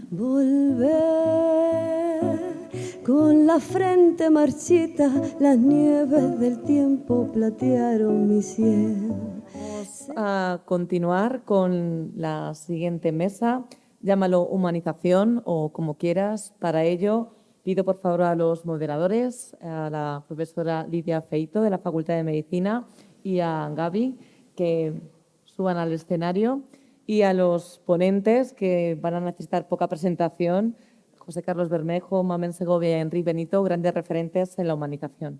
volver. Con la frente marchita, las nieves del tiempo platearon mi cielo. Vamos a continuar con la siguiente mesa. Llámalo humanización o como quieras. Para ello, pido por favor a los moderadores, a la profesora Lidia Feito de la Facultad de Medicina y a Gaby, que suban al escenario, y a los ponentes, que van a necesitar poca presentación, José Carlos Bermejo, Mamen Segovia y Enrique Benito, grandes referentes en la humanización.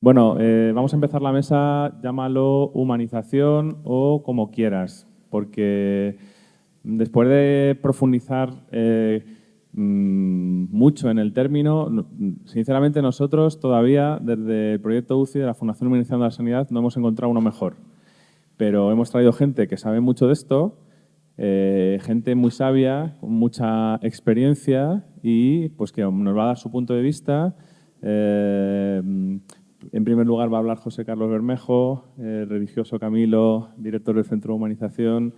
Bueno, vamos a empezar la mesa, llámalo humanización o como quieras, porque después de profundizar mucho en el término, sinceramente nosotros todavía, desde el proyecto UCI de la Fundación Humanización de la Sanidad, no hemos encontrado uno mejor. Pero hemos traído gente que sabe mucho de esto, gente muy sabia, con mucha experiencia y pues que nos va a dar su punto de vista. En primer lugar va a hablar José Carlos Bermejo, religioso Camilo, director del Centro de Humanización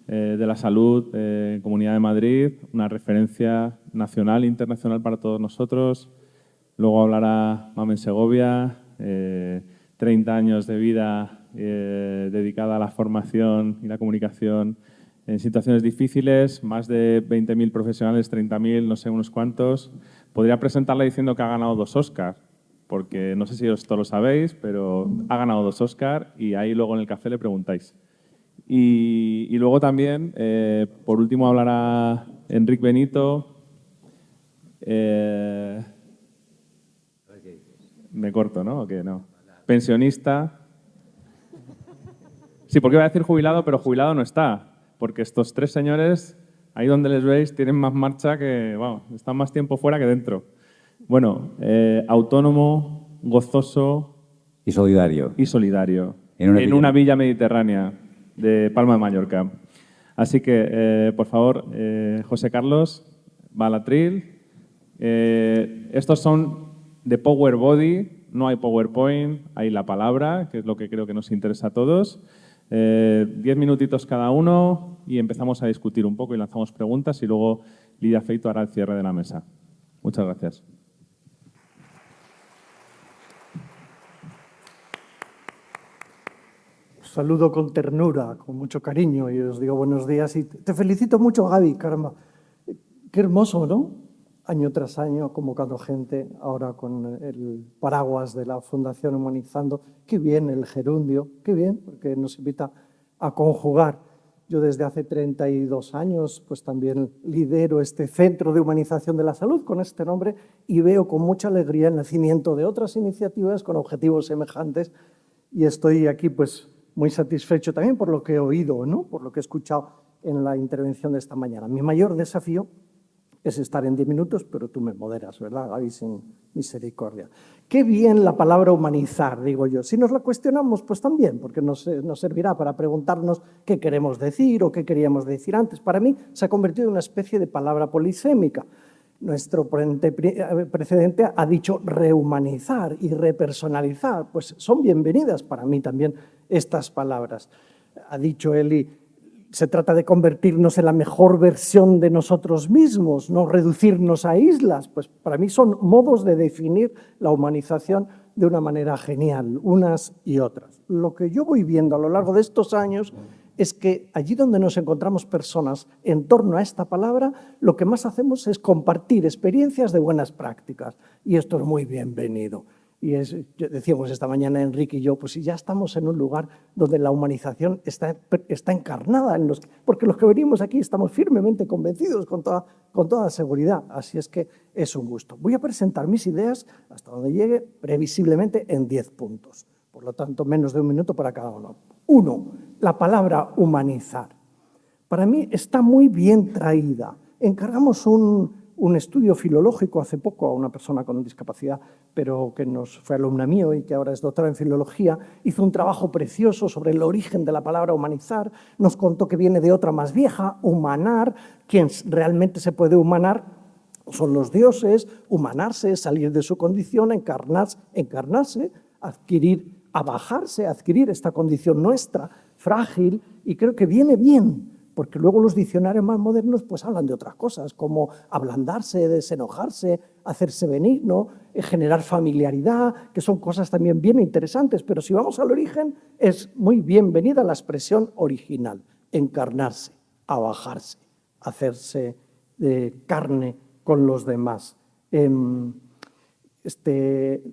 de la Salud en Comunidad de Madrid, una referencia nacional e internacional para todos nosotros. Luego hablará Mamen Segovia, 30 años de vida dedicada a la formación y la comunicación en situaciones difíciles, más de 20.000 profesionales, 30.000, no sé, unos cuantos. Podría presentarla diciendo que ha ganado 2 Oscars, porque no sé si esto lo sabéis, pero ha ganado 2 Oscars y ahí luego en el café le preguntáis. Y luego también, por último, hablará Enrique Benito. Me corto, ¿no? ¿O qué? No. Pensionista. Sí, porque iba a decir jubilado, pero jubilado no está. Porque estos 3 señores, ahí donde les veis, tienen más marcha que, vamos, están más tiempo fuera que dentro. Bueno, autónomo, gozoso y solidario. Y solidario. En una villa mediterránea de Palma de Mallorca. Así que, por favor, José Carlos, va al atril. Estos son de Power Body, no hay PowerPoint, hay la palabra, que es lo que creo que nos interesa a todos. 10 minutitos cada uno y empezamos a discutir un poco y lanzamos preguntas y luego Lidia Feito hará el cierre de la mesa. Muchas gracias. Os saludo con ternura, con mucho cariño y os digo buenos días y te felicito mucho, Gaby, caramba. Qué hermoso, ¿no? Año tras año convocando gente, ahora con el paraguas de la Fundación Humanizando. Qué bien el gerundio, qué bien, porque nos invita a conjugar. Yo desde hace 32 años pues también lidero este Centro de Humanización de la Salud con este nombre y veo con mucha alegría el nacimiento de otras iniciativas con objetivos semejantes y estoy aquí pues muy satisfecho también por lo que he oído, ¿no? Por lo que he escuchado en la intervención de esta mañana. Mi mayor desafío es estar en 10 minutos, pero tú me moderas, ¿verdad, Gaby? Sin misericordia. Qué bien la palabra humanizar, digo yo. Si nos la cuestionamos, pues también, porque nos servirá para preguntarnos qué queremos decir o qué queríamos decir antes. Para mí se ha convertido en una especie de palabra polisémica. Nuestro precedente ha dicho rehumanizar y repersonalizar. Pues son bienvenidas para mí también estas palabras. Ha dicho Eli, se trata de convertirnos en la mejor versión de nosotros mismos, no reducirnos a islas. Pues para mí son modos de definir la humanización de una manera genial, unas y otras. Lo que yo voy viendo a lo largo de estos años es que allí donde nos encontramos personas en torno a esta palabra, lo que más hacemos es compartir experiencias de buenas prácticas. Y esto es muy bienvenido. Y decíamos esta mañana Enrique y yo, pues si ya estamos en un lugar donde la humanización está encarnada, porque los que venimos aquí estamos firmemente convencidos con toda seguridad. Así es que es un gusto. Voy a presentar mis ideas hasta donde llegue, previsiblemente en 10 puntos. Por lo tanto, menos de un minuto para cada uno. 1. La palabra humanizar. Para mí está muy bien traída. Encargamos un estudio filológico hace poco a una persona con discapacidad, pero que fue alumna mío y que ahora es doctora en filología, hizo un trabajo precioso sobre el origen de la palabra humanizar, nos contó que viene de otra más vieja, humanar, quien realmente se puede humanar son los dioses, humanarse, salir de su condición, encarnarse, abajarse, adquirir esta condición nuestra, frágil, y creo que viene bien porque luego los diccionarios más modernos pues hablan de otras cosas, como ablandarse, desenojarse, hacerse benigno, generar familiaridad, que son cosas también bien interesantes, pero si vamos al origen, es muy bienvenida la expresión original, encarnarse, abajarse, hacerse carne con los demás.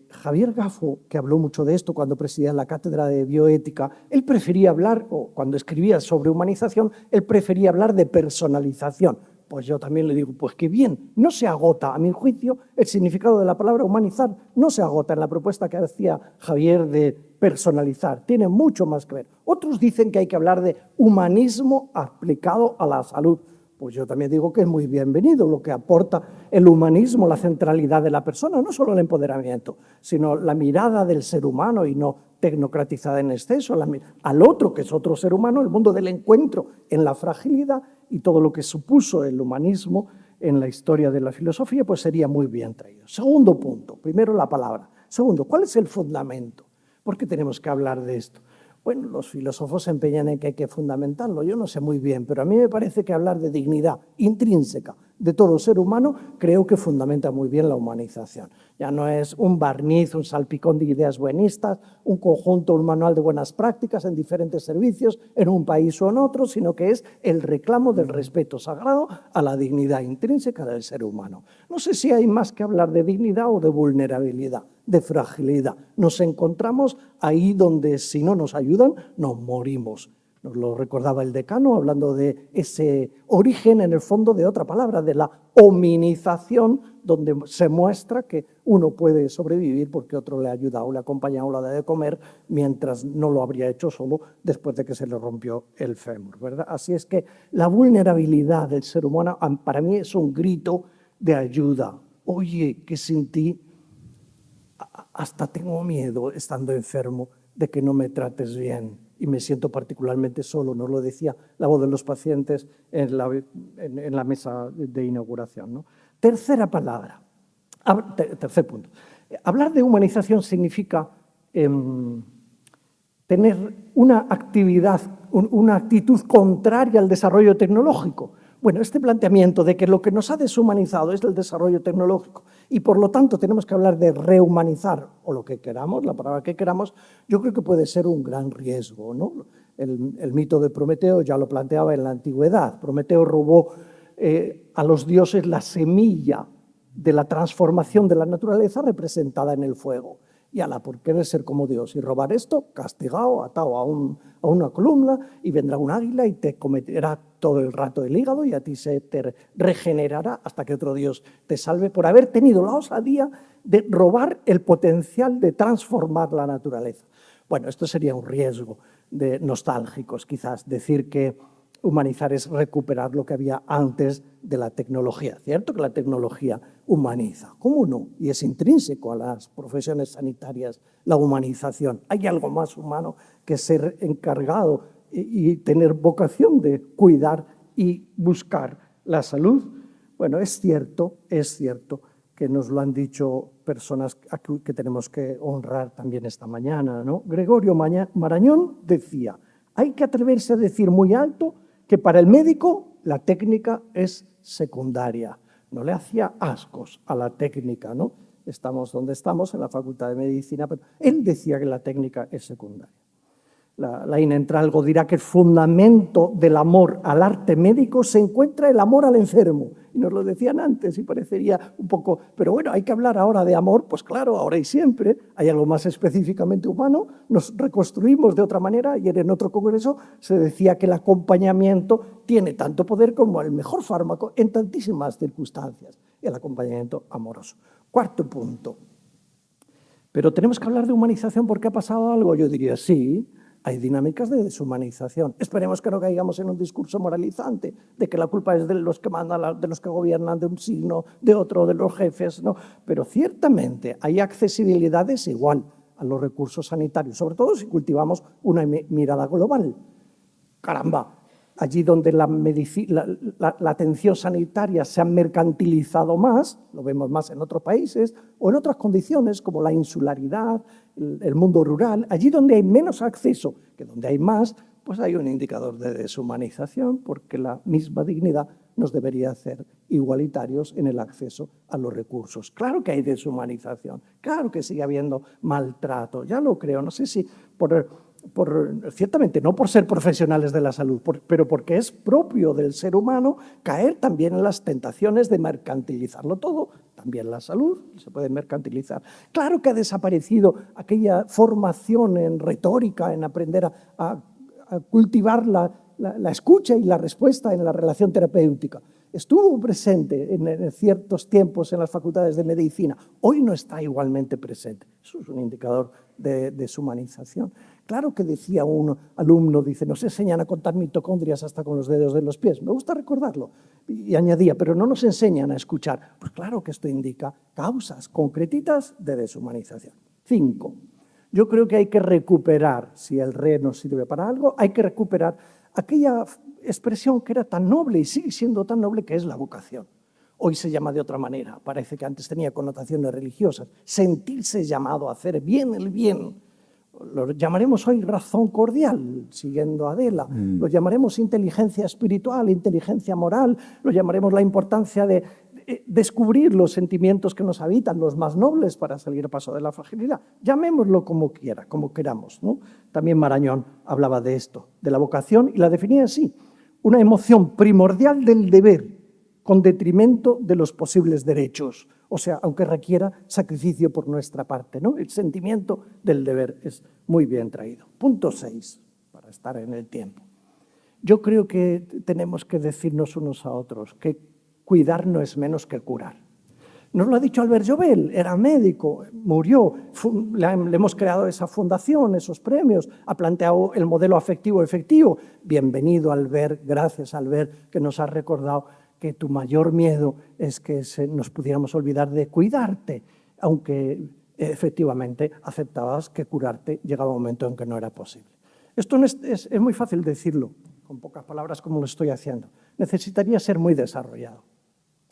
Javier Gafo, que habló mucho de esto cuando presidía la cátedra de bioética, él prefería hablar, o cuando escribía sobre humanización, él prefería hablar de personalización. Pues yo también le digo, pues qué bien, no se agota, a mi juicio, el significado de la palabra humanizar no se agota en la propuesta que hacía Javier de personalizar, tiene mucho más que ver. Otros dicen que hay que hablar de humanismo aplicado a la salud. Pues yo también digo que es muy bienvenido lo que aporta el humanismo, la centralidad de la persona, no solo el empoderamiento, sino la mirada del ser humano y no tecnocratizada en exceso, al otro, que es otro ser humano, el mundo del encuentro en la fragilidad y todo lo que supuso el humanismo en la historia de la filosofía, pues sería muy bien traído. Segundo punto, primero la palabra. Segundo, ¿cuál es el fundamento? ¿Por qué tenemos que hablar de esto? Bueno, los filósofos se empeñan en que hay que fundamentarlo, yo no sé muy bien, pero a mí me parece que hablar de dignidad intrínseca de todo ser humano creo que fundamenta muy bien la humanización. Ya no es un barniz, un salpicón de ideas buenistas, un conjunto, un manual de buenas prácticas en diferentes servicios en un país o en otro, sino que es el reclamo del respeto sagrado a la dignidad intrínseca del ser humano. No sé si hay más que hablar de dignidad o de vulnerabilidad, de fragilidad. Nos encontramos ahí donde si no nos ayudan, nos morimos. Nos lo recordaba el decano hablando de ese origen en el fondo de otra palabra, de la hominización, donde se muestra que uno puede sobrevivir porque otro le ha ayudado, le ha acompañado a la hora de comer, mientras no lo habría hecho solo después de que se le rompió el fémur, ¿verdad? Así es que la vulnerabilidad del ser humano para mí es un grito de ayuda. Oye, que sin ti hasta tengo miedo estando enfermo de que no me trates bien y me siento particularmente solo, nos lo decía la voz de los pacientes en la mesa de inauguración, ¿no? Tercer punto. Hablar de humanización significa tener una actitud contraria al desarrollo tecnológico. Bueno, este planteamiento de que lo que nos ha deshumanizado es el desarrollo tecnológico y por lo tanto tenemos que hablar de rehumanizar o lo que queramos, la palabra que queramos, yo creo que puede ser un gran riesgo, ¿no? El mito de Prometeo ya lo planteaba en la antigüedad. Prometeo robó a los dioses la semilla de la transformación de la naturaleza representada en el fuego. Y ala, por querer ser como Dios y robar esto, castigado, atado a una columna, y vendrá un águila y te cometerá todo el rato el hígado y a ti se te regenerará hasta que otro Dios te salve por haber tenido la osadía de robar el potencial de transformar la naturaleza. Bueno, esto sería un riesgo de nostálgicos, quizás, decir que humanizar es recuperar lo que había antes de la tecnología. ¿Cierto que la tecnología humaniza? ¿Cómo no? Y es intrínseco a las profesiones sanitarias la humanización. ¿Hay algo más humano que ser encargado y tener vocación de cuidar y buscar la salud? Bueno, es cierto que nos lo han dicho personas que tenemos que honrar también esta mañana, ¿no? Gregorio Marañón decía, hay que atreverse a decir muy alto que para el médico la técnica es secundaria. No le hacía ascos a la técnica, ¿no? Estamos donde estamos, en la Facultad de Medicina, pero él decía que la técnica es secundaria. La Inentralgo dirá que el fundamento del amor al arte médico se encuentra el amor al enfermo. Y nos lo decían antes y parecería un poco... Pero bueno, hay que hablar ahora de amor, pues claro, ahora y siempre. Hay algo más específicamente humano, nos reconstruimos de otra manera. Ayer en otro congreso se decía que el acompañamiento tiene tanto poder como el mejor fármaco en tantísimas circunstancias. El acompañamiento amoroso. Cuarto punto. Pero tenemos que hablar de humanización porque ha pasado algo. Yo diría, sí. Hay dinámicas de deshumanización. Esperemos que no caigamos en un discurso moralizante de que la culpa es de los que mandan, de los que gobiernan, de un signo, de otro, de los jefes, ¿no? Pero ciertamente hay accesibilidad desigual a los recursos sanitarios, sobre todo si cultivamos una mirada global. Caramba, allí donde la atención sanitaria se ha mercantilizado más, lo vemos más en otros países, o en otras condiciones como la insularidad, el mundo rural, allí donde hay menos acceso, que donde hay más, pues hay un indicador de deshumanización, porque la misma dignidad nos debería hacer igualitarios en el acceso a los recursos. Claro que hay deshumanización, claro que sigue habiendo maltrato, ya lo creo, no sé si ciertamente no por ser profesionales de la salud, pero porque es propio del ser humano caer también en las tentaciones de mercantilizarlo todo. También la salud se puede mercantilizar. Claro que ha desaparecido aquella formación en retórica, en aprender a cultivar la escucha y la respuesta en la relación terapéutica. Estuvo presente en ciertos tiempos en las facultades de medicina. Hoy no está igualmente presente. Eso es un indicador de deshumanización. Claro que decía un alumno, dice, nos enseñan a contar mitocondrias hasta con los dedos de los pies. Me gusta recordarlo. Y añadía, pero no nos enseñan a escuchar. Pues claro que esto indica causas concretitas de deshumanización. 5. Yo creo que hay que recuperar, si el re nos sirve para algo, hay que recuperar aquella expresión que era tan noble y sigue siendo tan noble, que es la vocación. Hoy se llama de otra manera, parece que antes tenía connotaciones religiosas. Sentirse llamado a hacer bien el bien. Lo llamaremos hoy razón cordial, siguiendo a Adela. Lo llamaremos inteligencia espiritual, inteligencia moral. Lo llamaremos la importancia de descubrir los sentimientos que nos habitan, los más nobles, para salir a paso de la fragilidad. Llamémoslo como quiera, como queramos, ¿no? También Marañón hablaba de esto, de la vocación, y la definía así: una emoción primordial del deber, con detrimento de los posibles derechos. O sea, aunque requiera sacrificio por nuestra parte, ¿no? El sentimiento del deber es muy bien traído. Punto 6, para estar en el tiempo. Yo creo que tenemos que decirnos unos a otros que cuidar no es menos que curar. Nos lo ha dicho Albert Joubel, era médico, murió, le hemos creado esa fundación, esos premios, ha planteado el modelo afectivo efectivo. Bienvenido, Albert, gracias, Albert, que nos has recordado que tu mayor miedo es que nos pudiéramos olvidar de cuidarte, aunque efectivamente aceptabas que curarte llegaba un momento en que no era posible. Esto no es muy fácil decirlo, con pocas palabras como lo estoy haciendo. Necesitaría ser muy desarrollado.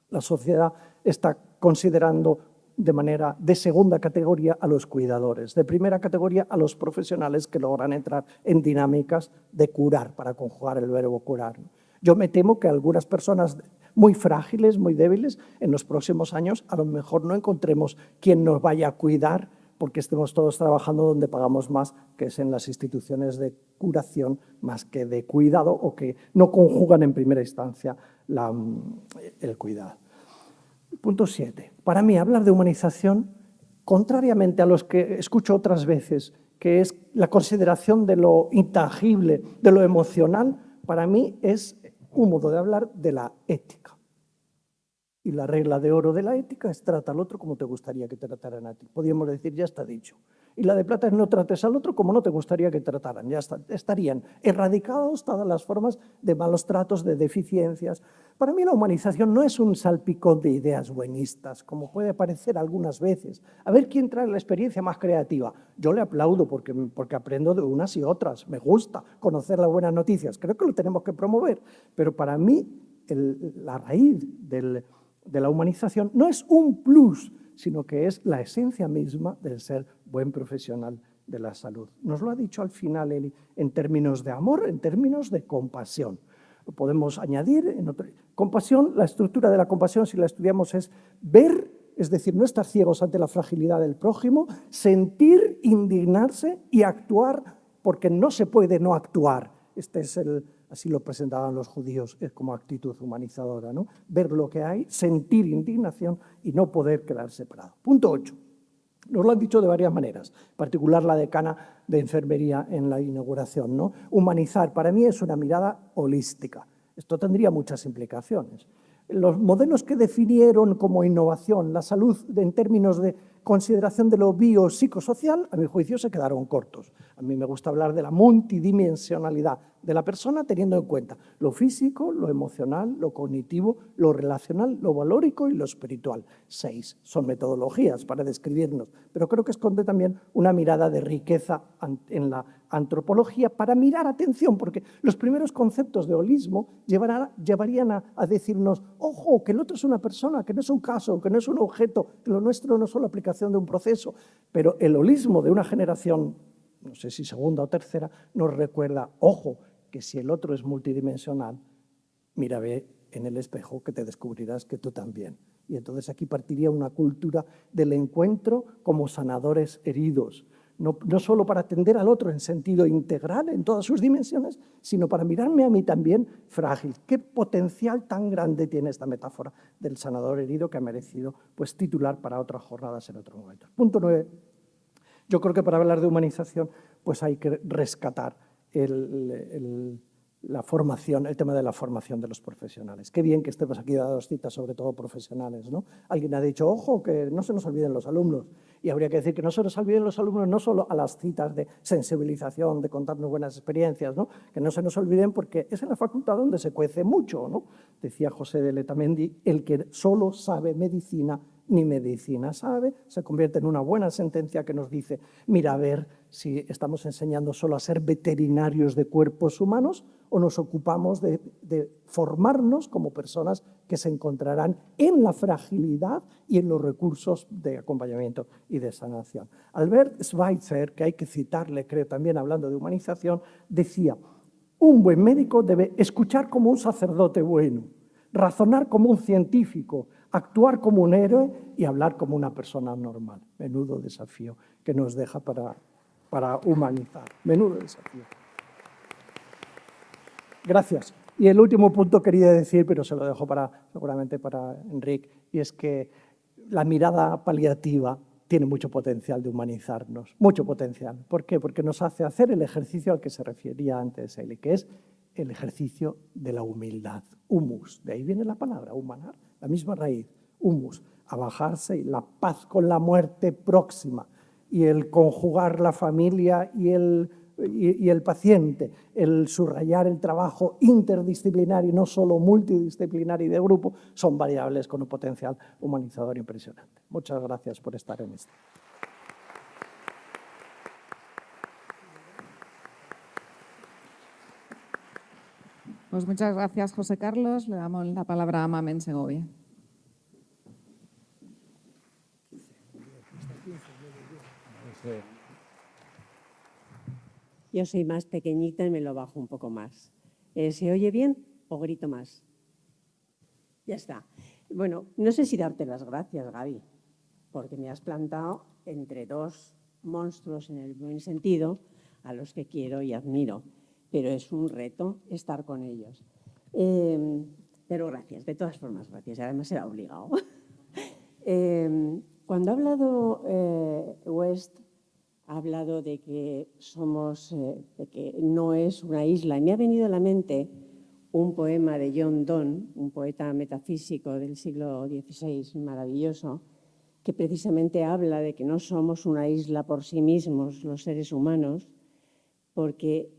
La sociedad está considerando de manera de segunda categoría a los cuidadores, de primera categoría a los profesionales que logran entrar en dinámicas de curar, para conjugar el verbo curar. Yo me temo que algunas personas muy frágiles, muy débiles, en los próximos años a lo mejor no encontremos quien nos vaya a cuidar, porque estemos todos trabajando donde pagamos más, que es en las instituciones de curación más que de cuidado, o que no conjugan en primera instancia el cuidado. Punto 7. Para mí, hablar de humanización, contrariamente a los que escucho otras veces, que es la consideración de lo intangible, de lo emocional, para mí es un modo de hablar de la ética. Y la regla de oro de la ética es: trata al otro como te gustaría que te trataran a ti. Podríamos decir, ya está dicho. Y la de plata es: no trates al otro como no te gustaría que te trataran. Ya estarían erradicados todas las formas de malos tratos, de deficiencias. Para mí la humanización no es un salpicón de ideas buenistas, como puede parecer algunas veces. A ver quién trae la experiencia más creativa. Yo le aplaudo porque aprendo de unas y otras. Me gusta conocer las buenas noticias. Creo que lo tenemos que promover. Pero para mí la raíz de la humanización no es un plus, sino que es la esencia misma del ser buen profesional de la salud. Nos lo ha dicho al final él, en términos de amor, en términos de compasión. Lo podemos añadir compasión. La estructura de la compasión, si la estudiamos, es ver, es decir, no estar ciegos ante la fragilidad del prójimo, sentir, indignarse y actuar, porque no se puede no actuar. Así lo presentaban los judíos como actitud humanizadora, ¿no? Ver lo que hay, sentir indignación y no poder quedar separado. Punto 8. Nos lo han dicho de varias maneras, en particular la decana de enfermería en la inauguración, ¿no? Humanizar, para mí, es una mirada holística. Esto tendría muchas implicaciones. Los modelos que definieron como innovación la salud en términos de consideración de lo biopsicosocial, a mi juicio, se quedaron cortos. A mí me gusta hablar de la multidimensionalidad de la persona, teniendo en cuenta lo físico, lo emocional, lo cognitivo, lo relacional, lo valórico y lo espiritual. 6 son metodologías para describirnos, pero creo que esconde también una mirada de riqueza en la antropología para mirar, atención, porque los primeros conceptos de holismo llevarían a decirnos: ojo, que el otro es una persona, que no es un caso, que no es un objeto, que lo nuestro no es solo aplicación de un proceso. Pero el holismo de una generación, no sé si segunda o tercera, nos recuerda: ojo, porque si el otro es multidimensional, mira, ve en el espejo que te descubrirás que tú también. Y entonces aquí partiría una cultura del encuentro como sanadores heridos, no solo para atender al otro en sentido integral, en todas sus dimensiones, sino para mirarme a mí también frágil. ¿Qué potencial tan grande tiene esta metáfora del sanador herido que ha merecido pues, titular para otras jornadas en otro momento? Punto 9. Yo creo que para hablar de humanización pues hay que rescatar la formación, el tema de la formación de los profesionales. Qué bien que estemos aquí dando citas, sobre todo profesionales, ¿no? Alguien ha dicho, ojo, que no se nos olviden los alumnos. Y habría que decir que no se nos olviden los alumnos no solo a las citas de sensibilización, de contarnos buenas experiencias, ¿no? Que no se nos olviden porque es en la facultad donde se cuece mucho, ¿no? Decía José de Letamendi, el que solo sabe medicina ni medicina sabe, se convierte en una buena sentencia que nos dice, mira, a ver si estamos enseñando solo a ser veterinarios de cuerpos humanos o nos ocupamos de formarnos como personas que se encontrarán en la fragilidad y en los recursos de acompañamiento y de sanación. Albert Schweitzer, que hay que citarle, creo, también hablando de humanización, decía, un buen médico debe escuchar como un sacerdote bueno, razonar como un científico, actuar como un héroe y hablar como una persona normal. Menudo desafío que nos deja para humanizar. Menudo desafío. Gracias. Y el último punto quería decir, pero se lo dejo seguramente para Enric, y es que la mirada paliativa tiene mucho potencial de humanizarnos, mucho potencial. ¿Por qué? Porque nos hace hacer el ejercicio al que se refería antes Eli, que es el ejercicio de la humildad. Humus, de ahí viene la palabra, humanar, la misma raíz, humus, abajarse, y la paz con la muerte próxima, y el conjugar la familia y el paciente, el subrayar el trabajo interdisciplinario, no solo multidisciplinario y de grupo, son variables con un potencial humanizador impresionante. Muchas gracias por estar en esto. Pues muchas gracias, José Carlos. Le damos la palabra a Mamen Segovia. Yo soy más pequeñita y me lo bajo un poco más. ¿Se oye bien o grito más? Ya está. Bueno, no sé si darte las gracias, Gaby, porque me has plantado entre dos monstruos en el buen sentido a los que quiero y admiro, pero es un reto estar con ellos. Pero gracias, de todas formas, gracias. Además era obligado. Cuando ha hablado West, ha hablado de que de que no es una isla. Y me ha venido a la mente un poema de John Donne, un poeta metafísico del siglo XVI, maravilloso, que precisamente habla de que no somos una isla por sí mismos los seres humanos, porque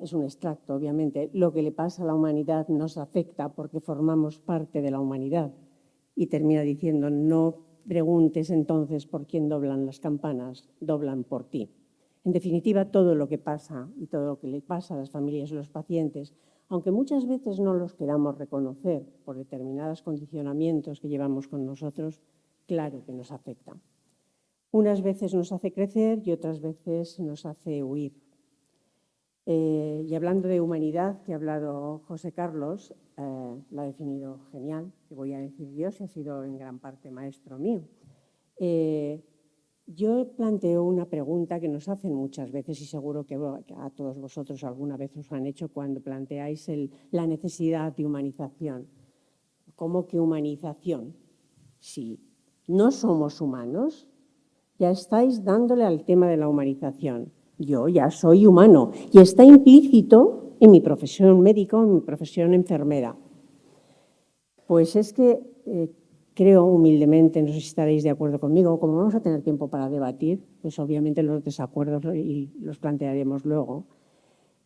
es un extracto, obviamente, lo que le pasa a la humanidad nos afecta porque formamos parte de la humanidad. Y termina diciendo, no preguntes entonces por quién doblan las campanas, doblan por ti. En definitiva, todo lo que pasa y todo lo que le pasa a las familias y los pacientes, aunque muchas veces no los queramos reconocer por determinados condicionamientos que llevamos con nosotros, claro que nos afecta. Unas veces nos hace crecer y otras veces nos hace huir. Y hablando de humanidad, que ha hablado José Carlos, la ha definido genial, que voy a decir yo, si ha sido en gran parte maestro mío. Yo planteo una pregunta que nos hacen muchas veces y seguro que a todos vosotros alguna vez os han hecho cuando planteáis la necesidad de humanización. ¿Cómo que humanización? Si no somos humanos, ya estáis dándole al tema de la humanización. Yo ya soy humano y está implícito en mi profesión médico, en mi profesión enfermera. Pues es que creo humildemente, no sé si estaréis de acuerdo conmigo, como vamos a tener tiempo para debatir, pues obviamente los desacuerdos y los plantearemos luego.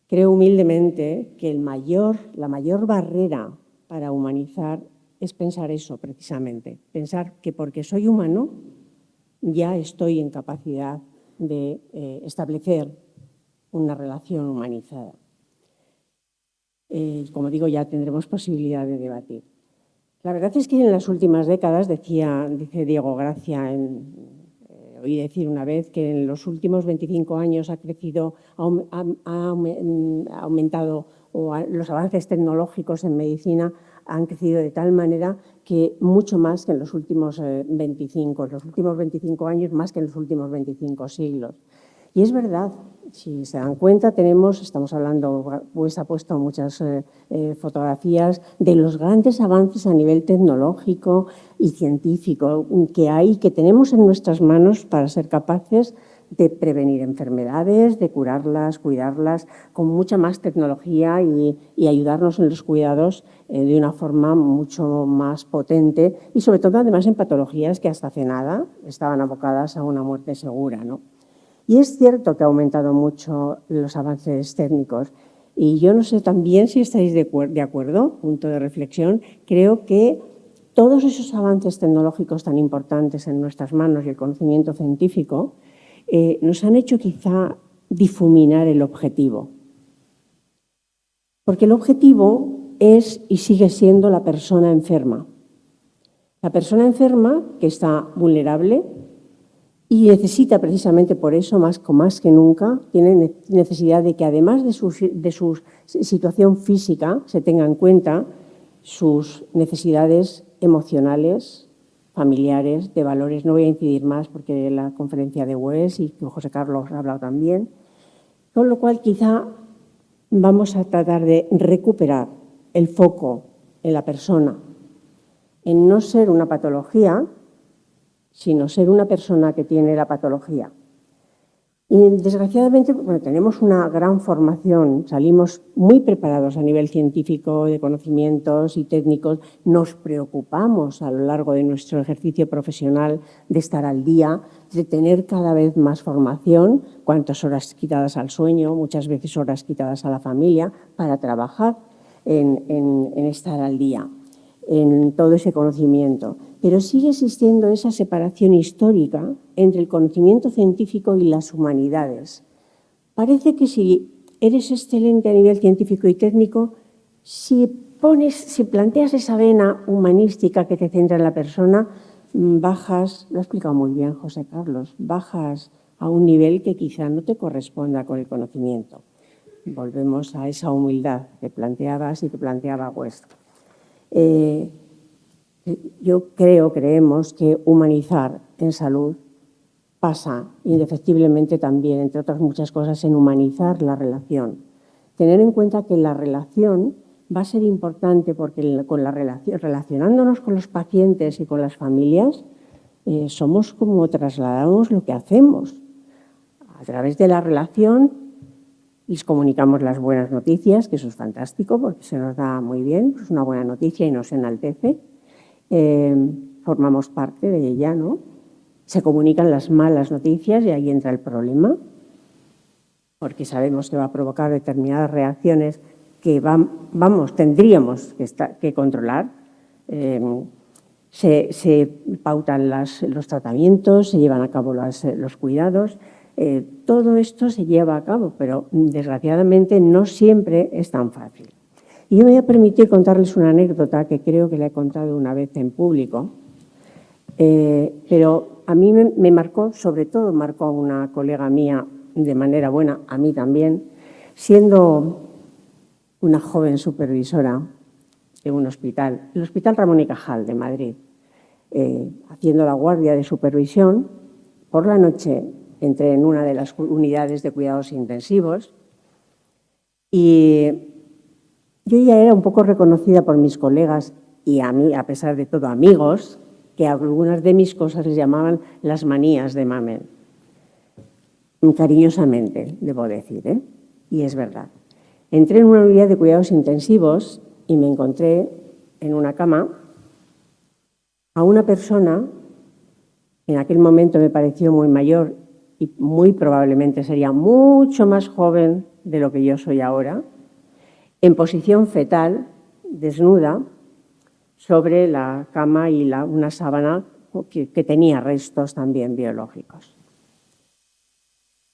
Creo humildemente que la mayor barrera para humanizar es pensar eso precisamente, pensar que porque soy humano ya estoy en capacidad de establecer una relación humanizada. Como digo, ya tendremos posibilidad de debatir. La verdad es que en las últimas décadas, dice Diego Gracia, oí decir una vez que en los últimos 25 años ha aumentado los avances tecnológicos en medicina han crecido de tal manera que mucho más que en los últimos 25 años, más que en los últimos 25 siglos. Y es verdad, si se dan cuenta, estamos hablando, pues ha puesto muchas fotografías de los grandes avances a nivel tecnológico y científico que hay, que tenemos en nuestras manos para ser capaces de prevenir enfermedades, de curarlas, cuidarlas, con mucha más tecnología y ayudarnos en los cuidados de una forma mucho más potente y sobre todo además en patologías que hasta hace nada estaban abocadas a una muerte segura, ¿no? Y es cierto que ha aumentado mucho los avances técnicos y yo no sé también si estáis de acuerdo, punto de reflexión, creo que todos esos avances tecnológicos tan importantes en nuestras manos y el conocimiento científico nos han hecho quizá difuminar el objetivo. Porque el objetivo es y sigue siendo la persona enferma. La persona enferma que está vulnerable y necesita precisamente por eso, más que nunca, tiene necesidad de que además de su situación física se tenga en cuenta sus necesidades emocionales, familiares, de valores. No voy a incidir más porque la conferencia de UES y José Carlos ha hablado también. Con lo cual quizá vamos a tratar de recuperar el foco en la persona, en no ser una patología, sino ser una persona que tiene la patología. Y desgraciadamente, bueno, tenemos una gran formación, salimos muy preparados a nivel científico, de conocimientos y técnicos, nos preocupamos a lo largo de nuestro ejercicio profesional de estar al día, de tener cada vez más formación, cuántas horas quitadas al sueño, muchas veces horas quitadas a la familia, para trabajar en estar al día, en todo ese conocimiento. Pero sigue existiendo esa separación histórica entre el conocimiento científico y las humanidades. Parece que si eres excelente a nivel científico y técnico, si planteas esa vena humanística que te centra en la persona, bajas, lo ha explicado muy bien José Carlos, bajas a un nivel que quizá no te corresponda con el conocimiento. Volvemos a esa humildad que planteabas y que planteaba West. Creemos que humanizar en salud pasa indefectiblemente también, entre otras muchas cosas, en humanizar la relación. Tener en cuenta que la relación va a ser importante porque relacionándonos con los pacientes y con las familias, somos como trasladamos lo que hacemos. A través de la relación les comunicamos las buenas noticias, que eso es fantástico porque se nos da muy bien, es una buena noticia y nos enaltece. Formamos parte de ella, ¿no? Se comunican las malas noticias y ahí entra el problema, porque sabemos que va a provocar determinadas reacciones que tendríamos que controlar. Se pautan los tratamientos, se llevan a cabo los cuidados. Todo esto se lleva a cabo, pero desgraciadamente no siempre es tan fácil. Y yo me voy a permitir contarles una anécdota que creo que la he contado una vez en público, pero a mí me marcó, sobre todo marcó a una colega mía de manera buena, a mí también, siendo una joven supervisora de un hospital, el Hospital Ramón y Cajal de Madrid, haciendo la guardia de supervisión. Por la noche entré en una de las unidades de cuidados intensivos y yo ya era un poco reconocida por mis colegas y a mí, a pesar de todo, amigos, que algunas de mis cosas les llamaban las manías de Mamen. Cariñosamente, debo decir, ¿eh? Y es verdad. Entré en una unidad de cuidados intensivos y me encontré en una cama a una persona, en aquel momento me pareció muy mayor y muy probablemente sería mucho más joven de lo que yo soy ahora, en posición fetal, desnuda, sobre la cama y una sábana que tenía restos también biológicos.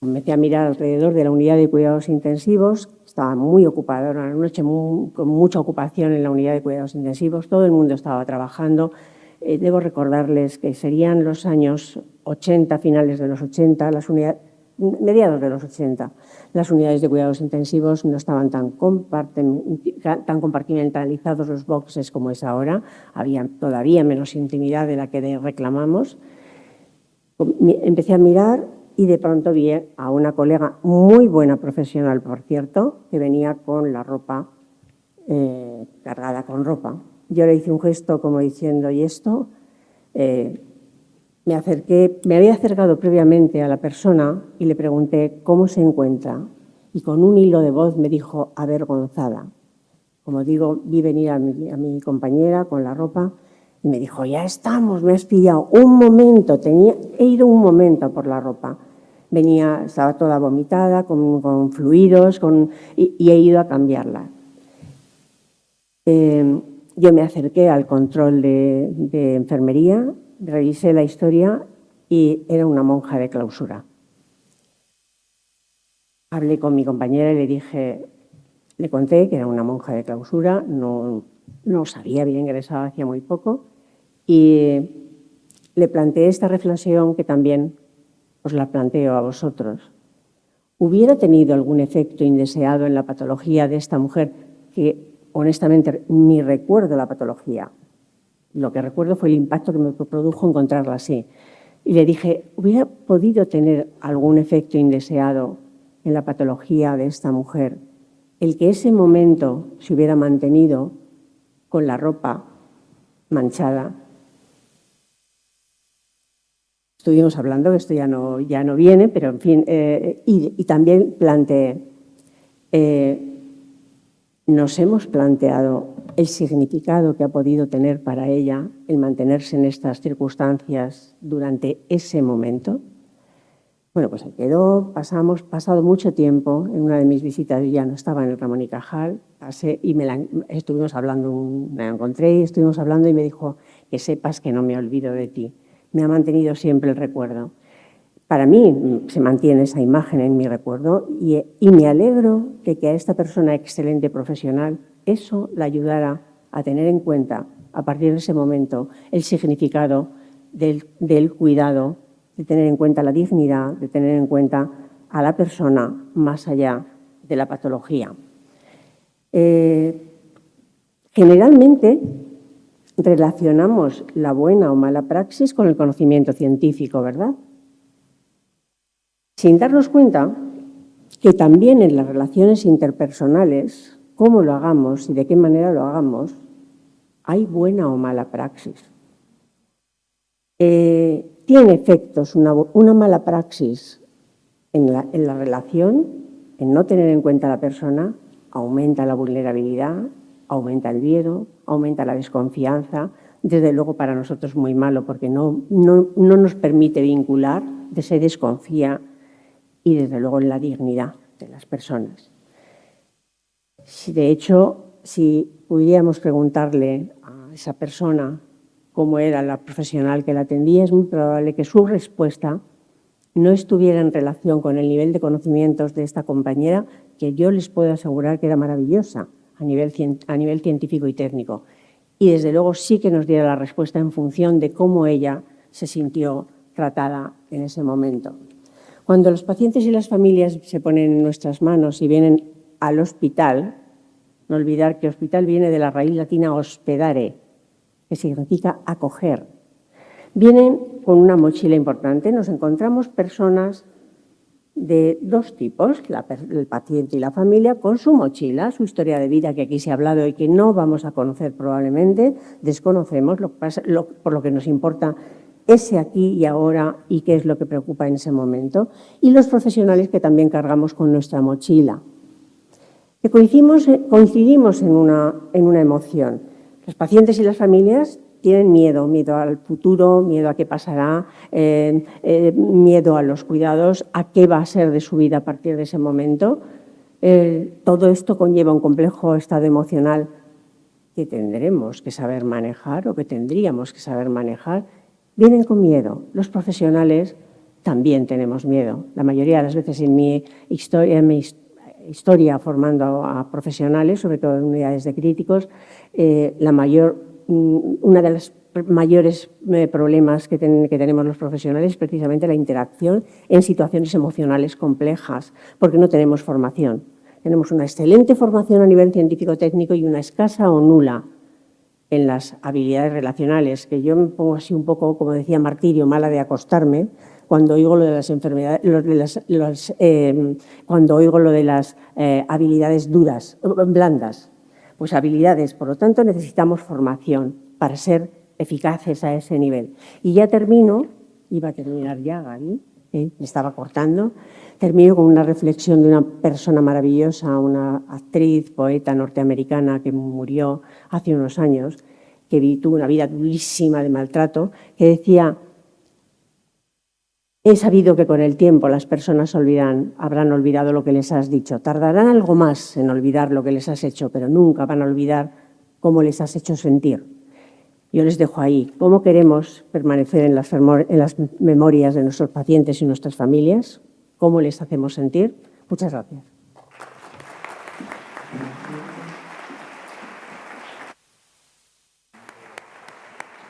Empecé a mirar alrededor de la unidad de cuidados intensivos, estaba muy ocupada, era una noche con mucha ocupación en la unidad de cuidados intensivos, todo el mundo estaba trabajando. Debo recordarles que serían los años 80, finales de los 80, las unidades, mediados de los 80. Las unidades de cuidados intensivos no estaban tan compartimentalizados los boxes como es ahora, había todavía menos intimidad de la que reclamamos. Empecé a mirar y de pronto vi a una colega muy buena profesional, por cierto, que venía con la ropa, cargada con ropa. Yo le hice un gesto como diciendo, ¿y esto? Me había acercado previamente a la persona y le pregunté cómo se encuentra. Y con un hilo de voz me dijo, avergonzada. Como digo, vi venir a mi compañera con la ropa y me dijo, ya estamos, me has pillado. Un momento, he ido un momento por la ropa. Estaba toda vomitada, con fluidos, y he ido a cambiarla. Yo me acerqué al control de enfermería, revisé la historia y era una monja de clausura. Hablé con mi compañera y le conté que era una monja de clausura, no sabía, había ingresado hacía muy poco, y le planteé esta reflexión que también os la planteo a vosotros. ¿Hubiera tenido algún efecto indeseado en la patología de esta mujer? Que honestamente ni recuerdo la patología. Lo que recuerdo fue el impacto que me produjo encontrarla así. Y le dije, ¿hubiera podido tener algún efecto indeseado en la patología de esta mujer el que ese momento se hubiera mantenido con la ropa manchada? Estuvimos hablando, que esto ya no viene, pero en fin, y también planteé, nos hemos planteado el significado que ha podido tener para ella el mantenerse en estas circunstancias durante ese momento. Bueno, pues se quedó, pasado mucho tiempo, en una de mis visitas, yo ya no estaba en el Ramón y Cajal, pasé y estuvimos hablando, me la encontré y estuvimos hablando y me dijo, que sepas que no me olvido de ti. Me ha mantenido siempre el recuerdo. Para mí se mantiene esa imagen en mi recuerdo y me alegro de que a esta persona excelente profesional eso la ayudara a tener en cuenta, a partir de ese momento, el significado del cuidado, de tener en cuenta la dignidad, de tener en cuenta a la persona más allá de la patología. Generalmente relacionamos la buena o mala praxis con el conocimiento científico, ¿verdad? Sin darnos cuenta que también en las relaciones interpersonales, cómo lo hagamos y de qué manera lo hagamos, hay buena o mala praxis. Tiene efectos una mala praxis en la relación, en no tener en cuenta a la persona, aumenta la vulnerabilidad, aumenta el miedo, aumenta la desconfianza, desde luego para nosotros muy malo porque no nos permite vincular, se desconfía, y desde luego en la dignidad de las personas. De hecho, si pudiéramos preguntarle a esa persona cómo era la profesional que la atendía, es muy probable que su respuesta no estuviera en relación con el nivel de conocimientos de esta compañera, que yo les puedo asegurar que era maravillosa a nivel científico y técnico. Y desde luego sí que nos diera la respuesta en función de cómo ella se sintió tratada en ese momento. Cuando los pacientes y las familias se ponen en nuestras manos y vienen al hospital, no olvidar que hospital viene de la raíz latina hospedare, que significa acoger. Vienen con una mochila importante, nos encontramos personas de dos tipos, el paciente y la familia, con su mochila, su historia de vida que aquí se ha hablado y que no vamos a conocer probablemente, desconocemos, por lo que nos importa ese aquí y ahora y qué es lo que preocupa en ese momento, y los profesionales que también cargamos con nuestra mochila. Que coincidimos en una emoción. Los pacientes y las familias tienen miedo al futuro, miedo a qué pasará, miedo a los cuidados, a qué va a ser de su vida a partir de ese momento. Todo esto conlleva un complejo estado emocional que tendremos que saber manejar o que tendríamos que saber manejar. Vienen con miedo. Los profesionales también tenemos miedo. La mayoría de las veces en mi historia formando a profesionales, sobre todo en unidades de críticos, una de las mayores problemas que tenemos los profesionales es precisamente la interacción en situaciones emocionales complejas, porque no tenemos formación. Tenemos una excelente formación a nivel científico-técnico y una escasa o nula en las habilidades relacionales, que yo me pongo así un poco, como decía Martirio, mala de acostarme, cuando oigo lo de las enfermedades, cuando oigo lo de las habilidades duras, blandas. Pues habilidades, por lo tanto, necesitamos formación para ser eficaces a ese nivel. Y ya termino, iba a terminar ya, Gaby, me estaba cortando, termino con una reflexión de una persona maravillosa, una actriz, poeta norteamericana que murió hace unos años, que tuvo una vida durísima de maltrato, que decía: he sabido que con el tiempo las personas habrán olvidado lo que les has dicho. Tardarán algo más en olvidar lo que les has hecho, pero nunca van a olvidar cómo les has hecho sentir. Yo les dejo ahí. ¿Cómo queremos permanecer en las memorias de nuestros pacientes y nuestras familias? ¿Cómo les hacemos sentir? Muchas gracias.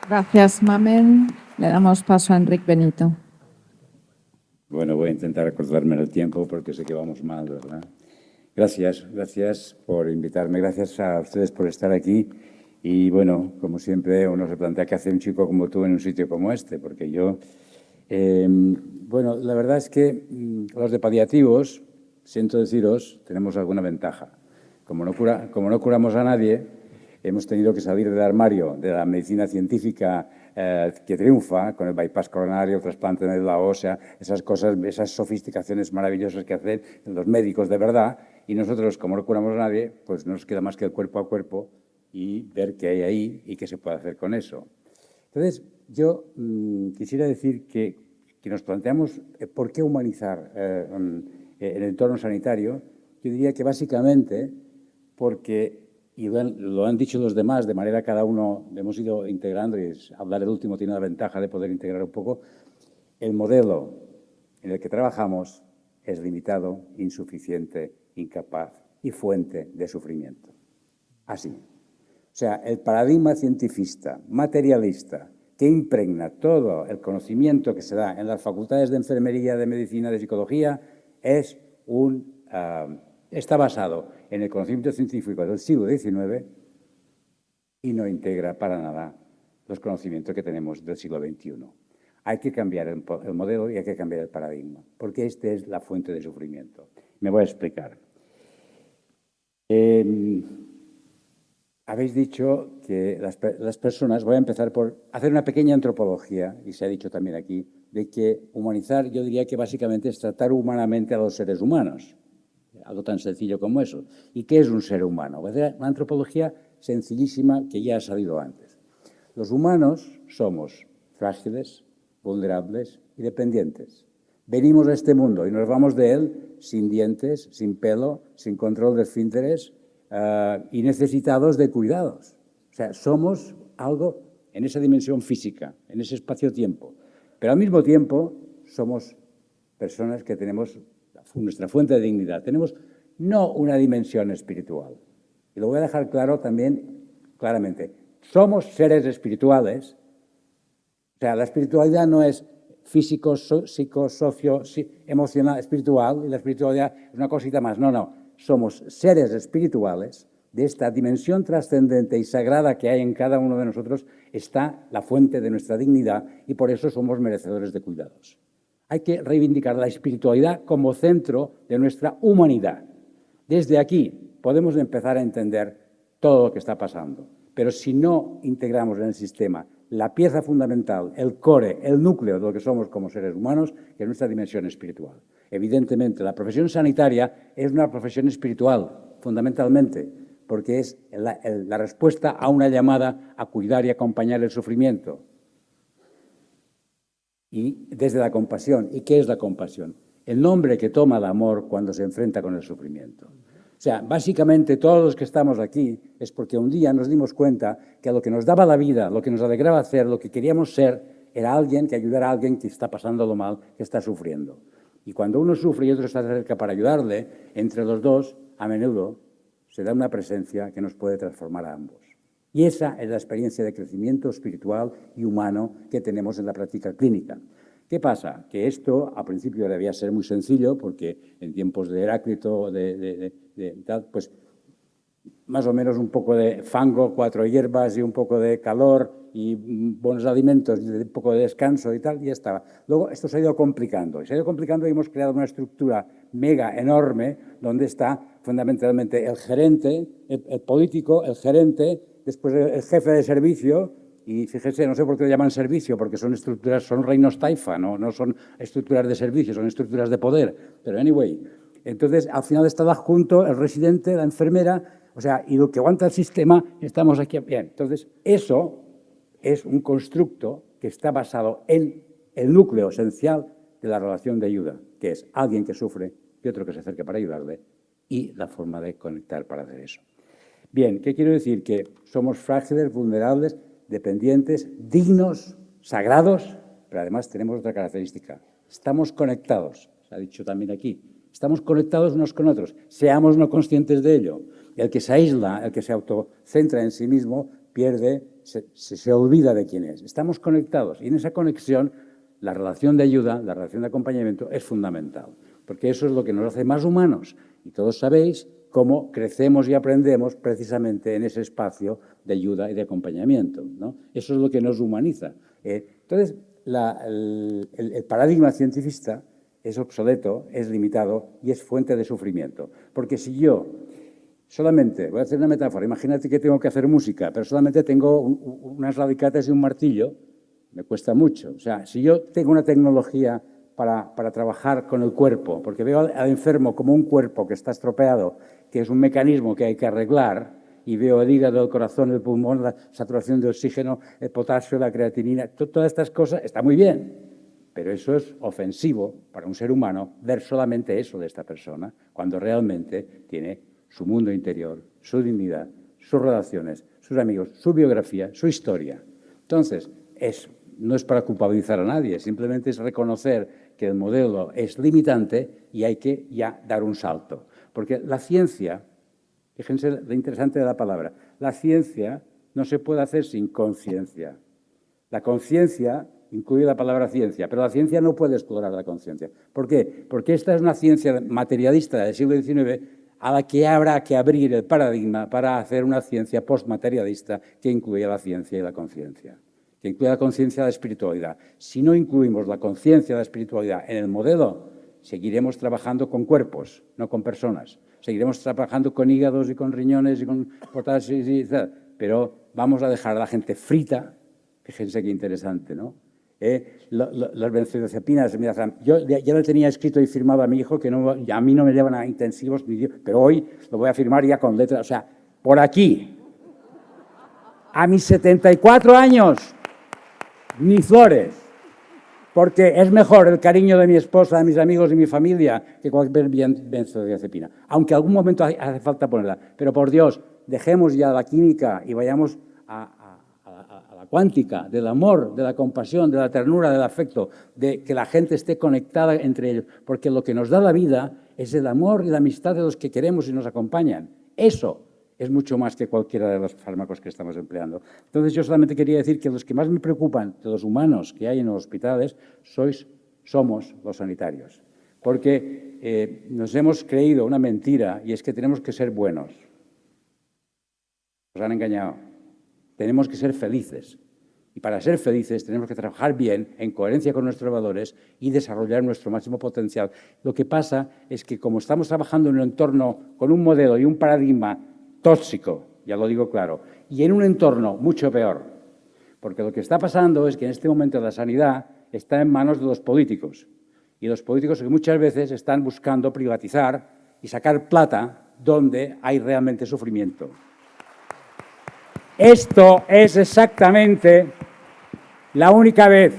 Gracias, Mamen. Le damos paso a Enric Benito. Bueno, voy a intentar acordarme el tiempo porque sé que vamos mal, ¿verdad? Gracias por invitarme, gracias a ustedes por estar aquí. Y bueno, como siempre, uno se plantea qué hace un chico como tú en un sitio como este, porque yo... bueno, la verdad es que los de paliativos, siento deciros, tenemos alguna ventaja. Como no curamos a nadie, hemos tenido que salir del armario de la medicina científica que triunfa con el bypass coronario, el trasplante de médula ósea, esas cosas, esas sofisticaciones maravillosas que hacen los médicos de verdad, y nosotros, como no curamos a nadie, pues no nos queda más que el cuerpo a cuerpo y ver qué hay ahí y qué se puede hacer con eso. Entonces, yo quisiera decir que nos planteamos por qué humanizar el entorno sanitario. Yo diría que básicamente porque, y lo han dicho los demás, de manera cada uno hemos ido integrando, y hablar el último tiene la ventaja de poder integrar un poco, el modelo en el que trabajamos es limitado, insuficiente, incapaz y fuente de sufrimiento. Así. O sea, el paradigma cientifista, materialista, que impregna todo el conocimiento que se da en las facultades de enfermería, de medicina, de psicología, está basado en el conocimiento científico del siglo XIX y no integra para nada los conocimientos que tenemos del siglo XXI. Hay que cambiar el modelo y hay que cambiar el paradigma, porque esta es la fuente de sufrimiento. Me voy a explicar. Habéis dicho que las personas, voy a empezar por hacer una pequeña antropología, y se ha dicho también aquí, de que humanizar, yo diría que básicamente es tratar humanamente a los seres humanos. Algo tan sencillo como eso. ¿Y qué es un ser humano? Voy a hacer una antropología sencillísima que ya ha salido antes. Los humanos somos frágiles, vulnerables y dependientes. Venimos a este mundo y nos vamos de él sin dientes, sin pelo, sin control de esfínteres, y necesitados de cuidados. O sea, somos algo en esa dimensión física, en ese espacio-tiempo. Pero al mismo tiempo somos personas que tenemos nuestra fuente de dignidad. Tenemos no una dimensión espiritual. Y lo voy a dejar claro también, claramente. Somos seres espirituales. O sea, la espiritualidad no es físico, psico, socio, emocional, espiritual, y la espiritualidad es una cosita más. No. Somos seres espirituales. De esta dimensión trascendente y sagrada que hay en cada uno de nosotros está la fuente de nuestra dignidad y por eso somos merecedores de cuidados. Hay que reivindicar la espiritualidad como centro de nuestra humanidad. Desde aquí podemos empezar a entender todo lo que está pasando, pero si no integramos en el sistema la pieza fundamental, el core, el núcleo de lo que somos como seres humanos, que es nuestra dimensión espiritual. Evidentemente, la profesión sanitaria es una profesión espiritual, fundamentalmente, porque es la respuesta a una llamada a cuidar y acompañar el sufrimiento. Y desde la compasión. ¿Y qué es la compasión? El nombre que toma el amor cuando se enfrenta con el sufrimiento. O sea, básicamente todos los que estamos aquí es porque un día nos dimos cuenta que lo que nos daba la vida, lo que nos alegraba hacer, lo que queríamos ser, era alguien que ayudara a alguien que está pasándolo mal, que está sufriendo. Y cuando uno sufre y otro está cerca para ayudarle, entre los dos, a menudo, se da una presencia que nos puede transformar a ambos. Y esa es la experiencia de crecimiento espiritual y humano que tenemos en la práctica clínica. ¿Qué pasa? Que esto al principio debía ser muy sencillo porque en tiempos de Heráclito, tal, pues más o menos un poco de fango, 4 hierbas y un poco de calor y buenos alimentos y un poco de descanso y tal, y ya estaba. Luego esto se ha ido complicando y hemos creado una estructura mega enorme donde está fundamentalmente el gerente, el político, el gerente, después el jefe de servicio. Y fíjese, no sé por qué lo llaman servicio, porque son estructuras, son reinos taifa, no son estructuras de servicio, son estructuras de poder. Pero anyway, entonces al final está adjunto el residente, la enfermera, o sea, y lo que aguanta el sistema, estamos aquí. Bien, entonces eso es un constructo que está basado en el núcleo esencial de la relación de ayuda, que es alguien que sufre y otro que se acerca para ayudarle, y la forma de conectar para hacer eso. Bien, ¿qué quiero decir? Que somos frágiles, vulnerables, dependientes, dignos, sagrados, pero además tenemos otra característica. Estamos conectados, se ha dicho también aquí. Estamos conectados unos con otros, seamos no conscientes de ello. El que se aísla, el que se autocentra en sí mismo, pierde, se olvida de quién es. Estamos conectados y en esa conexión la relación de ayuda, la relación de acompañamiento es fundamental, porque eso es lo que nos hace más humanos. Y todos sabéis cómo crecemos y aprendemos precisamente en ese espacio de ayuda y de acompañamiento, ¿no? Eso es lo que nos humaniza. Entonces, el paradigma científico es obsoleto, es limitado y es fuente de sufrimiento. Porque si yo solamente, voy a hacer una metáfora, imagínate que tengo que hacer música, pero solamente tengo unas radicatas y un martillo, me cuesta mucho. O sea, si yo tengo una tecnología para trabajar con el cuerpo, porque veo al enfermo como un cuerpo que está estropeado, que es un mecanismo que hay que arreglar, y veo el hígado, el corazón, el pulmón, la saturación de oxígeno, el potasio, la creatinina, todas estas cosas, está muy bien, pero eso es ofensivo para un ser humano ver solamente eso de esta persona, cuando realmente tiene su mundo interior, su dignidad, sus relaciones, sus amigos, su biografía, su historia. Entonces, no es para culpabilizar a nadie, simplemente es reconocer que el modelo es limitante y hay que ya dar un salto. Porque la ciencia, fíjense lo interesante de la palabra, la ciencia no se puede hacer sin conciencia. La conciencia incluye la palabra ciencia, pero la ciencia no puede explorar la conciencia. ¿Por qué? Porque esta es una ciencia materialista del siglo XIX a la que habrá que abrir el paradigma para hacer una ciencia postmaterialista que incluya la ciencia y la conciencia, que incluya la conciencia y la espiritualidad. Si no incluimos la conciencia y la espiritualidad en el modelo, seguiremos trabajando con cuerpos, no con personas. Seguiremos trabajando con hígados y con riñones y con potasio y tal, pero vamos a dejar a la gente frita. Fíjense qué interesante, ¿no? Las benzodiazepinas, yo ya lo tenía escrito y firmado a mi hijo, que a mí no me llevan a intensivos, pero hoy lo voy a firmar ya con letras, o sea, por aquí, a mis 74 años, ni flores, porque es mejor el cariño de mi esposa, de mis amigos y mi familia que cualquier benzodiazepina, aunque algún momento hace falta ponerla, pero por Dios, dejemos ya la química y vayamos a la cuántica, del amor, de la compasión, de la ternura, del afecto, de que la gente esté conectada entre ellos, porque lo que nos da la vida es el amor y la amistad de los que queremos y nos acompañan. Eso es mucho más que cualquiera de los fármacos que estamos empleando. Entonces, yo solamente quería decir que los que más me preocupan de los humanos que hay en los hospitales somos los sanitarios, porque nos hemos creído una mentira y es que tenemos que ser buenos. Nos han engañado. Tenemos que ser felices. Y para ser felices tenemos que trabajar bien, en coherencia con nuestros valores y desarrollar nuestro máximo potencial. Lo que pasa es que como estamos trabajando en un entorno con un modelo y un paradigma tóxico, ya lo digo claro, y en un entorno mucho peor, porque lo que está pasando es que en este momento la sanidad está en manos de los políticos, y los políticos que muchas veces están buscando privatizar y sacar plata donde hay realmente sufrimiento. Esto es exactamente la única vez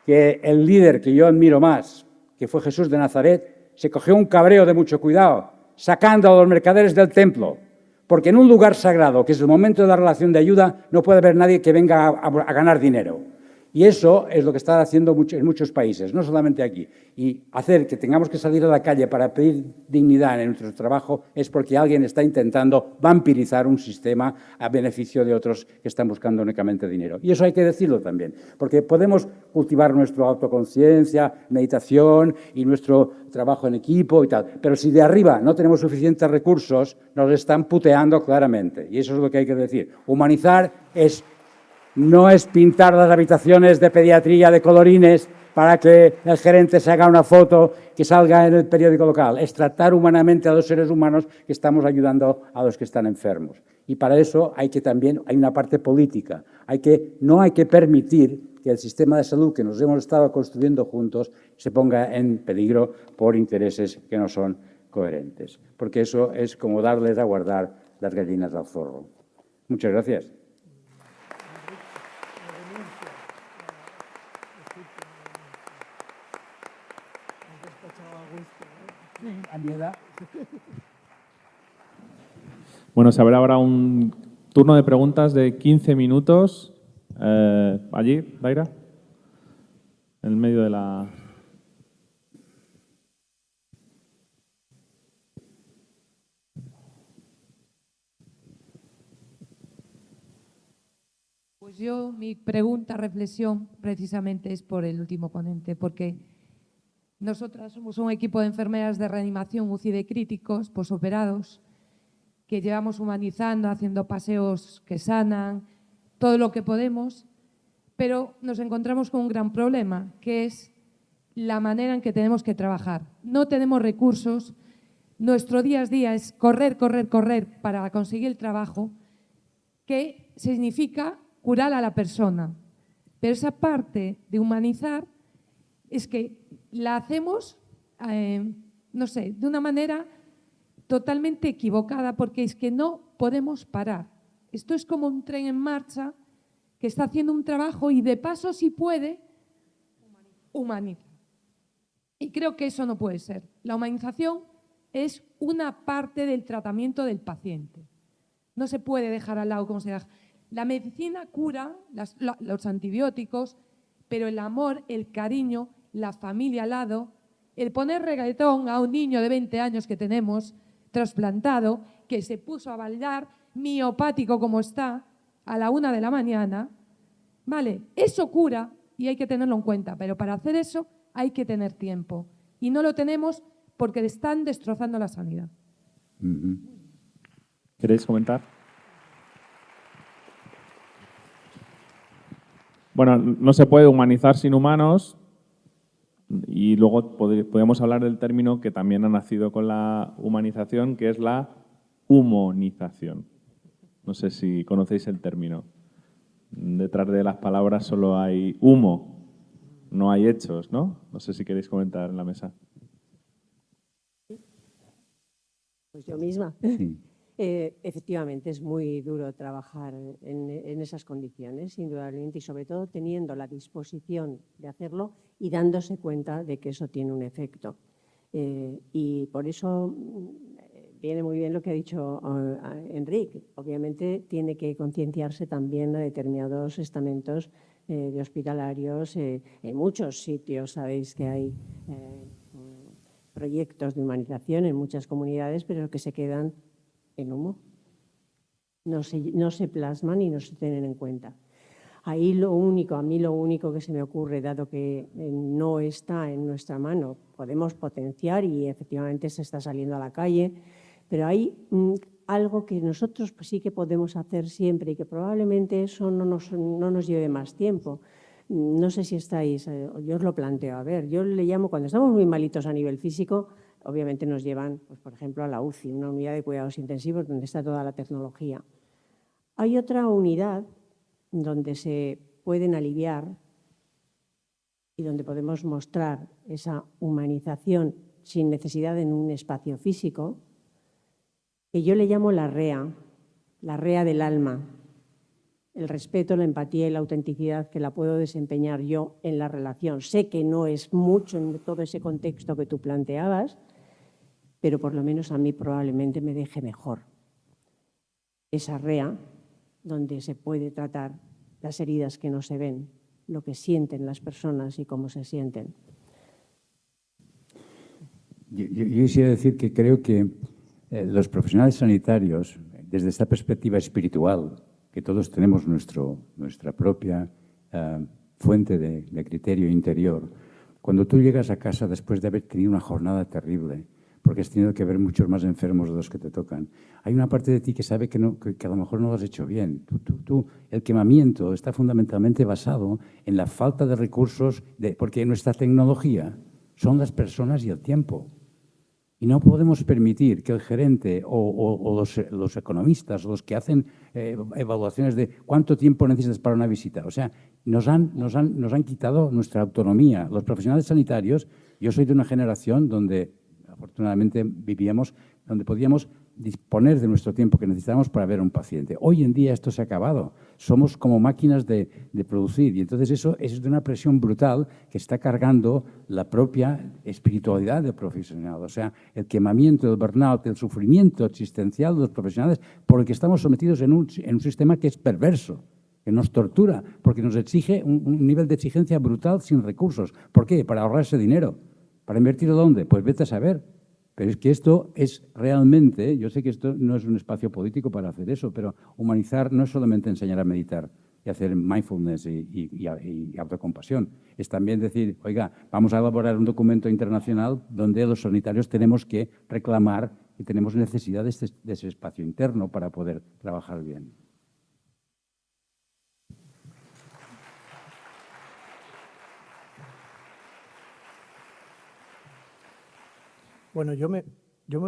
que el líder que yo admiro más, que fue Jesús de Nazaret, se cogió un cabreo de mucho cuidado, sacando a los mercaderes del templo, porque en un lugar sagrado, que es el momento de la relación de ayuda, no puede haber nadie que venga a ganar dinero. Y eso es lo que está haciendo en muchos países, no solamente aquí. Y hacer que tengamos que salir a la calle para pedir dignidad en nuestro trabajo es porque alguien está intentando vampirizar un sistema a beneficio de otros que están buscando únicamente dinero. Y eso hay que decirlo también, porque podemos cultivar nuestra autoconciencia, meditación y nuestro trabajo en equipo y tal, pero si de arriba no tenemos suficientes recursos, nos están puteando claramente. Y eso es lo que hay que decir. Humanizar no es pintar las habitaciones de pediatría de colorines para que el gerente se haga una foto que salga en el periódico local. Es tratar humanamente a los seres humanos que estamos ayudando a los que están enfermos. Y para eso hay una parte política. No hay que permitir que el sistema de salud que nos hemos estado construyendo juntos se ponga en peligro por intereses que no son coherentes. Porque eso es como darles a guardar las gallinas al zorro. Muchas gracias. Bueno, se habrá ahora un turno de preguntas de 15 minutos. Allí, Daira, en el medio de la... Pues mi pregunta, reflexión, precisamente es por el último ponente, porque nosotras somos un equipo de enfermeras de reanimación UCI de críticos, posoperados, que llevamos humanizando, haciendo paseos que sanan, todo lo que podemos, pero nos encontramos con un gran problema, que es la manera en que tenemos que trabajar. No tenemos recursos, nuestro día a día es correr, correr, correr para conseguir el trabajo, que significa curar a la persona. Pero esa parte de humanizar es que la hacemos, no sé, de una manera totalmente equivocada, porque es que no podemos parar. Esto es como un tren en marcha que está haciendo un trabajo y de paso, si puede, humaniza. Y creo que eso no puede ser. La humanización es una parte del tratamiento del paciente. No se puede dejar al lado como se deja. La medicina cura, los antibióticos, pero el amor, el cariño, la familia al lado, el poner reggaetón a un niño de 20 años que tenemos trasplantado, que se puso a bailar miopático como está a la 1 de la mañana, ¿vale? Eso cura y hay que tenerlo en cuenta, pero para hacer eso hay que tener tiempo. Y no lo tenemos porque están destrozando la sanidad. ¿Queréis comentar? Bueno, no se puede humanizar sin humanos y luego podemos hablar del término que también ha nacido con la humanización, que es la humanización. No sé si conocéis el término. Detrás de las palabras solo hay humo, no hay hechos, ¿no? No sé si queréis comentar en la mesa. Pues yo misma. Sí. Efectivamente, es muy duro trabajar en esas condiciones, indudablemente, y sobre todo teniendo la disposición de hacerlo y dándose cuenta de que eso tiene un efecto. Y por eso viene muy bien lo que ha dicho Enrique. Obviamente tiene que concienciarse también a determinados estamentos de hospitalarios. En muchos sitios sabéis que hay proyectos de humanización en muchas comunidades, pero que se quedan en humo. No se plasman y no se tienen en cuenta. Ahí a mí lo único que se me ocurre, dado que no está en nuestra mano, podemos potenciar y efectivamente se está saliendo a la calle, pero hay algo que nosotros pues, sí que podemos hacer siempre y que probablemente eso no nos lleve más tiempo. No sé si estáis, yo os lo planteo, a ver, yo le llamo, cuando estamos muy malitos a nivel físico, obviamente nos llevan, pues, por ejemplo, a la UCI, una unidad de cuidados intensivos donde está toda la tecnología. Hay otra unidad donde se pueden aliviar y donde podemos mostrar esa humanización sin necesidad en un espacio físico, que yo le llamo la REA del alma. El respeto, la empatía y la autenticidad que la puedo desempeñar yo en la relación. Sé que no es mucho en todo ese contexto que tú planteabas, pero por lo menos a mí probablemente me deje mejor. Esa REA donde se puede tratar las heridas que no se ven lo que sienten las personas y cómo se sienten. Yo quisiera decir que creo que los profesionales sanitarios, desde esta perspectiva espiritual, que todos tenemos nuestra propia fuente de criterio interior, cuando tú llegas a casa después de haber tenido una jornada terrible, porque has tenido que ver muchos más enfermos de los que te tocan, hay una parte de ti que sabe que a lo mejor no lo has hecho bien. El quemamiento está fundamentalmente basado en la falta de recursos, porque nuestra tecnología son las personas y el tiempo. Y no podemos permitir que el gerente o los economistas, los que hacen evaluaciones de cuánto tiempo necesitas para una visita, o sea, nos han quitado nuestra autonomía. Los profesionales sanitarios, yo soy de una generación donde afortunadamente vivíamos, donde podíamos disponer de nuestro tiempo que necesitábamos para ver a un paciente. Hoy en día esto se ha acabado. Somos como máquinas de producir y entonces eso es de una presión brutal que está cargando la propia espiritualidad del profesional. O sea, el quemamiento, el burnout, el sufrimiento existencial de los profesionales por el que estamos sometidos en un sistema que es perverso, que nos tortura, porque nos exige un nivel de exigencia brutal sin recursos. ¿Por qué? Para ahorrarse dinero. ¿Para invertirlo dónde? Pues vete a saber. Pero es que esto es realmente, yo sé que esto no es un espacio político para hacer eso, pero humanizar no es solamente enseñar a meditar y hacer mindfulness y autocompasión. Es también decir, oiga, vamos a elaborar un documento internacional donde los sanitarios tenemos que reclamar y tenemos necesidad de ese espacio interno para poder trabajar bien. Bueno, yo me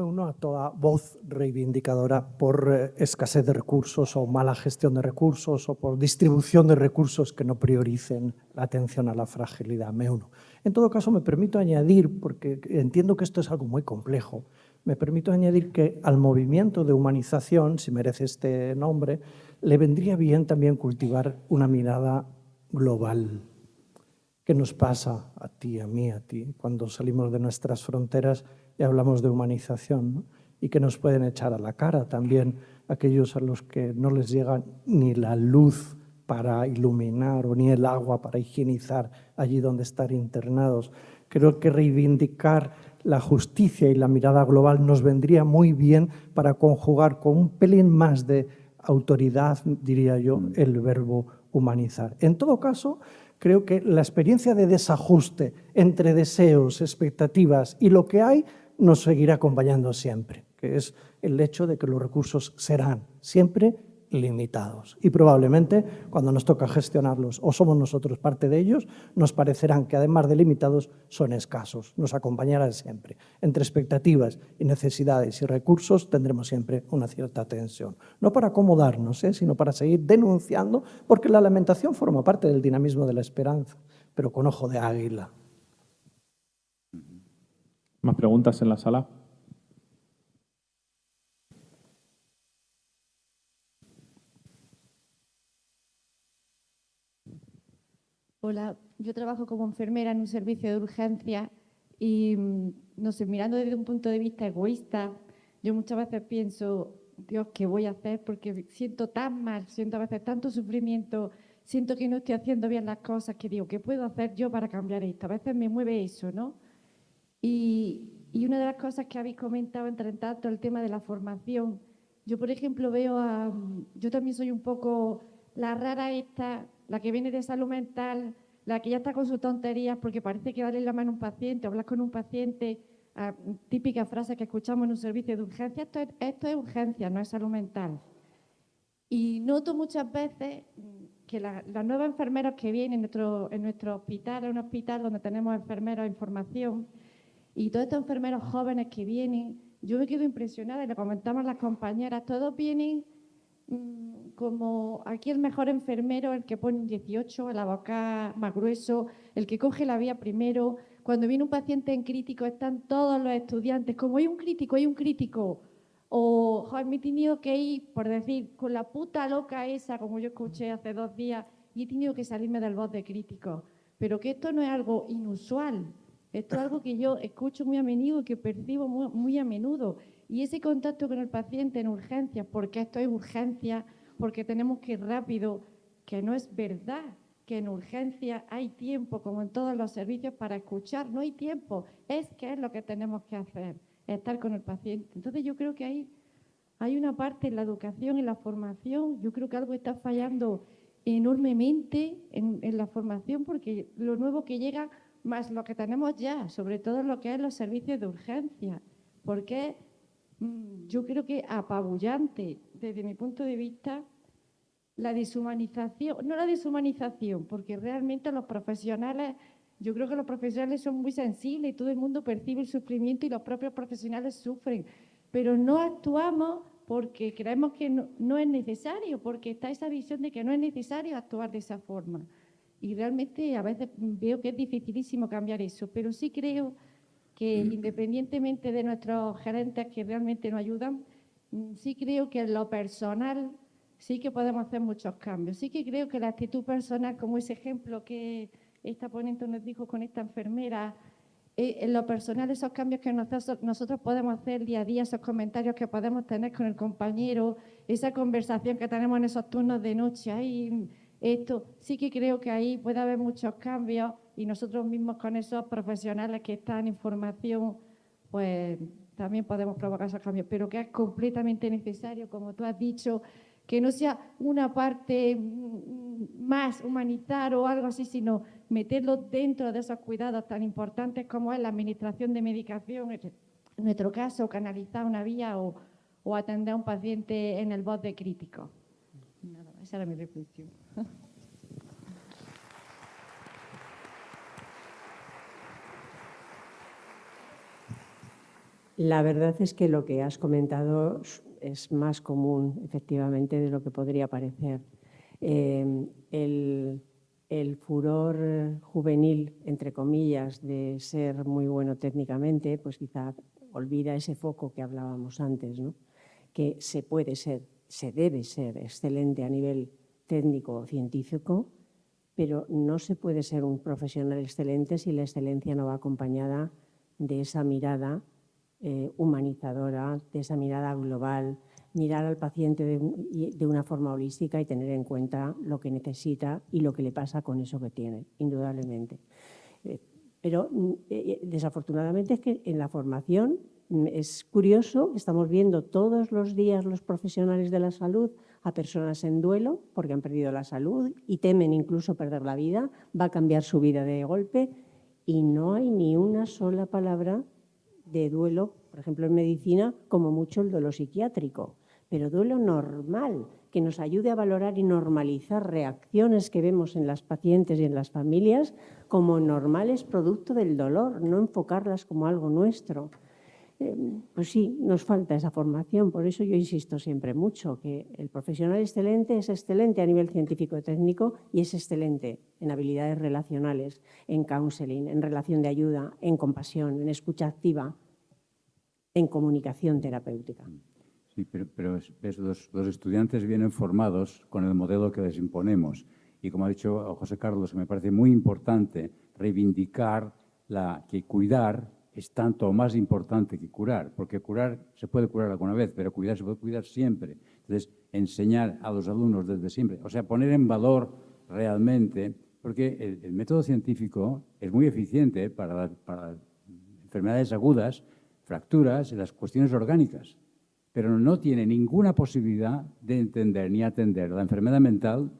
uno a toda voz reivindicadora por escasez de recursos o mala gestión de recursos o por distribución de recursos que no prioricen la atención a la fragilidad. Me uno. En todo caso, me permito añadir, porque entiendo que esto es algo muy complejo, me permito añadir que al movimiento de humanización, si merece este nombre, le vendría bien también cultivar una mirada global. ¿Qué nos pasa a ti, a mí, a ti, cuando salimos de nuestras fronteras y hablamos de humanización, ¿no? Y que nos pueden echar a la cara también aquellos a los que no les llega ni la luz para iluminar o ni el agua para higienizar allí donde están internados. Creo que reivindicar la justicia y la mirada global nos vendría muy bien para conjugar con un pelín más de autoridad, diría yo, el verbo humanizar. En todo caso, creo que la experiencia de desajuste entre deseos, expectativas y lo que hay nos seguirá acompañando siempre, que es el hecho de que los recursos serán siempre limitados. Y probablemente cuando nos toca gestionarlos o somos nosotros parte de ellos, nos parecerán que además de limitados son escasos, nos acompañarán siempre. Entre expectativas y necesidades y recursos tendremos siempre una cierta tensión. No para acomodarnos, sino para seguir denunciando, porque la lamentación forma parte del dinamismo de la esperanza, pero con ojo de águila. ¿Más preguntas en la sala? Hola, yo trabajo como enfermera en un servicio de urgencia y, no sé, mirando desde un punto de vista egoísta, yo muchas veces pienso, Dios, ¿qué voy a hacer? Porque siento tan mal, siento a veces tanto sufrimiento, siento que no estoy haciendo bien las cosas, que digo, ¿qué puedo hacer yo para cambiar esto? A veces me mueve eso, ¿no? Y una de las cosas que habéis comentado, entre tanto, el tema de la formación. Yo, por ejemplo, yo también soy un poco la rara esta, la que viene de salud mental, la que ya está con sus tonterías porque parece que darle la mano a un paciente, hablar con un paciente, típica frase que escuchamos en un servicio de urgencia, esto es urgencia, no es salud mental. Y noto muchas veces que las nuevas enfermeras que vienen en nuestro hospital, es un hospital donde tenemos enfermeros en formación, y todos estos enfermeros jóvenes que vienen, yo me quedo impresionada, y le comentamos a las compañeras, todos vienen como aquí el mejor enfermero, el que pone un 18, el abocado más grueso, el que coge la vía primero. Cuando viene un paciente en crítico están todos los estudiantes, como hay un crítico. O joder, me he tenido que ir, por decir, con la puta loca esa, como yo escuché hace 2 días, y he tenido que salirme del box de crítico. Pero que esto no es algo inusual. Esto es algo que yo escucho muy a menudo y que percibo muy a menudo. Y ese contacto con el paciente en urgencias, porque esto es urgencia, porque tenemos que ir rápido, que no es verdad. que en urgencia hay tiempo, como en todos los servicios, para escuchar. No hay tiempo, es que es lo que tenemos que hacer, estar con el paciente. Entonces yo creo que hay una parte en la educación, en la formación, yo creo que algo está fallando enormemente en la formación, porque lo nuevo que llega, más lo que tenemos ya, sobre todo lo que es los servicios de urgencia, porque yo creo que apabullante, desde mi punto de vista, la deshumanización, no la deshumanización, porque realmente los profesionales, yo creo que los profesionales son muy sensibles y todo el mundo percibe el sufrimiento y los propios profesionales sufren, pero no actuamos porque creemos que no es necesario, porque está esa visión de que no es necesario actuar de esa forma. Y realmente a veces veo que es dificilísimo cambiar eso, pero sí creo que independientemente de nuestros gerentes que realmente nos ayudan, sí creo que en lo personal sí que podemos hacer muchos cambios. Sí que creo que la actitud personal, como ese ejemplo que esta ponente nos dijo con esta enfermera, en lo personal esos cambios que nosotros podemos hacer día a día, esos comentarios que podemos tener con el compañero, esa conversación que tenemos en esos turnos de noche, ahí, esto, sí que creo que ahí puede haber muchos cambios y nosotros mismos con esos profesionales que están en formación, pues también podemos provocar esos cambios, pero que es completamente necesario, como tú has dicho, que no sea una parte más humanizar o algo así, sino meterlo dentro de esos cuidados tan importantes como es la administración de medicación, en nuestro caso, canalizar una vía o atender a un paciente en el borde crítico. Nada, esa era mi reflexión. La verdad es que lo que has comentado es más común, efectivamente, de lo que podría parecer. El furor juvenil, entre comillas, de ser muy bueno técnicamente, pues quizá olvida ese foco que hablábamos antes, ¿no? Que se debe ser excelente a nivel técnico o científico, pero no se puede ser un profesional excelente si la excelencia no va acompañada de esa mirada humanizadora, de esa mirada global, mirar al paciente de una forma holística y tener en cuenta lo que necesita y lo que le pasa con eso que tiene, indudablemente. Pero desafortunadamente es que en la formación es curioso, estamos viendo todos los días los profesionales de la salud a personas en duelo porque han perdido la salud y temen incluso perder la vida, va a cambiar su vida de golpe y no hay ni una sola palabra de duelo, por ejemplo en medicina, como mucho el duelo psiquiátrico, pero duelo normal, que nos ayude a valorar y normalizar reacciones que vemos en las pacientes y en las familias como normales producto del dolor, no enfocarlas como algo nuestro. Pues sí, nos falta esa formación, por eso yo insisto siempre mucho que el profesional excelente es excelente a nivel científico y técnico y es excelente en habilidades relacionales, en counseling, en relación de ayuda, en compasión, en escucha activa, en comunicación terapéutica. Sí, pero ves, los estudiantes vienen formados con el modelo que les imponemos. Y como ha dicho José Carlos, me parece muy importante reivindicar que cuidar es tanto o más importante que curar, porque curar se puede curar alguna vez, pero cuidar se puede cuidar siempre. Entonces, enseñar a los alumnos desde siempre, o sea, poner en valor realmente, porque el método científico es muy eficiente para enfermedades agudas, fracturas y las cuestiones orgánicas, pero no tiene ninguna posibilidad de entender ni atender la enfermedad mental,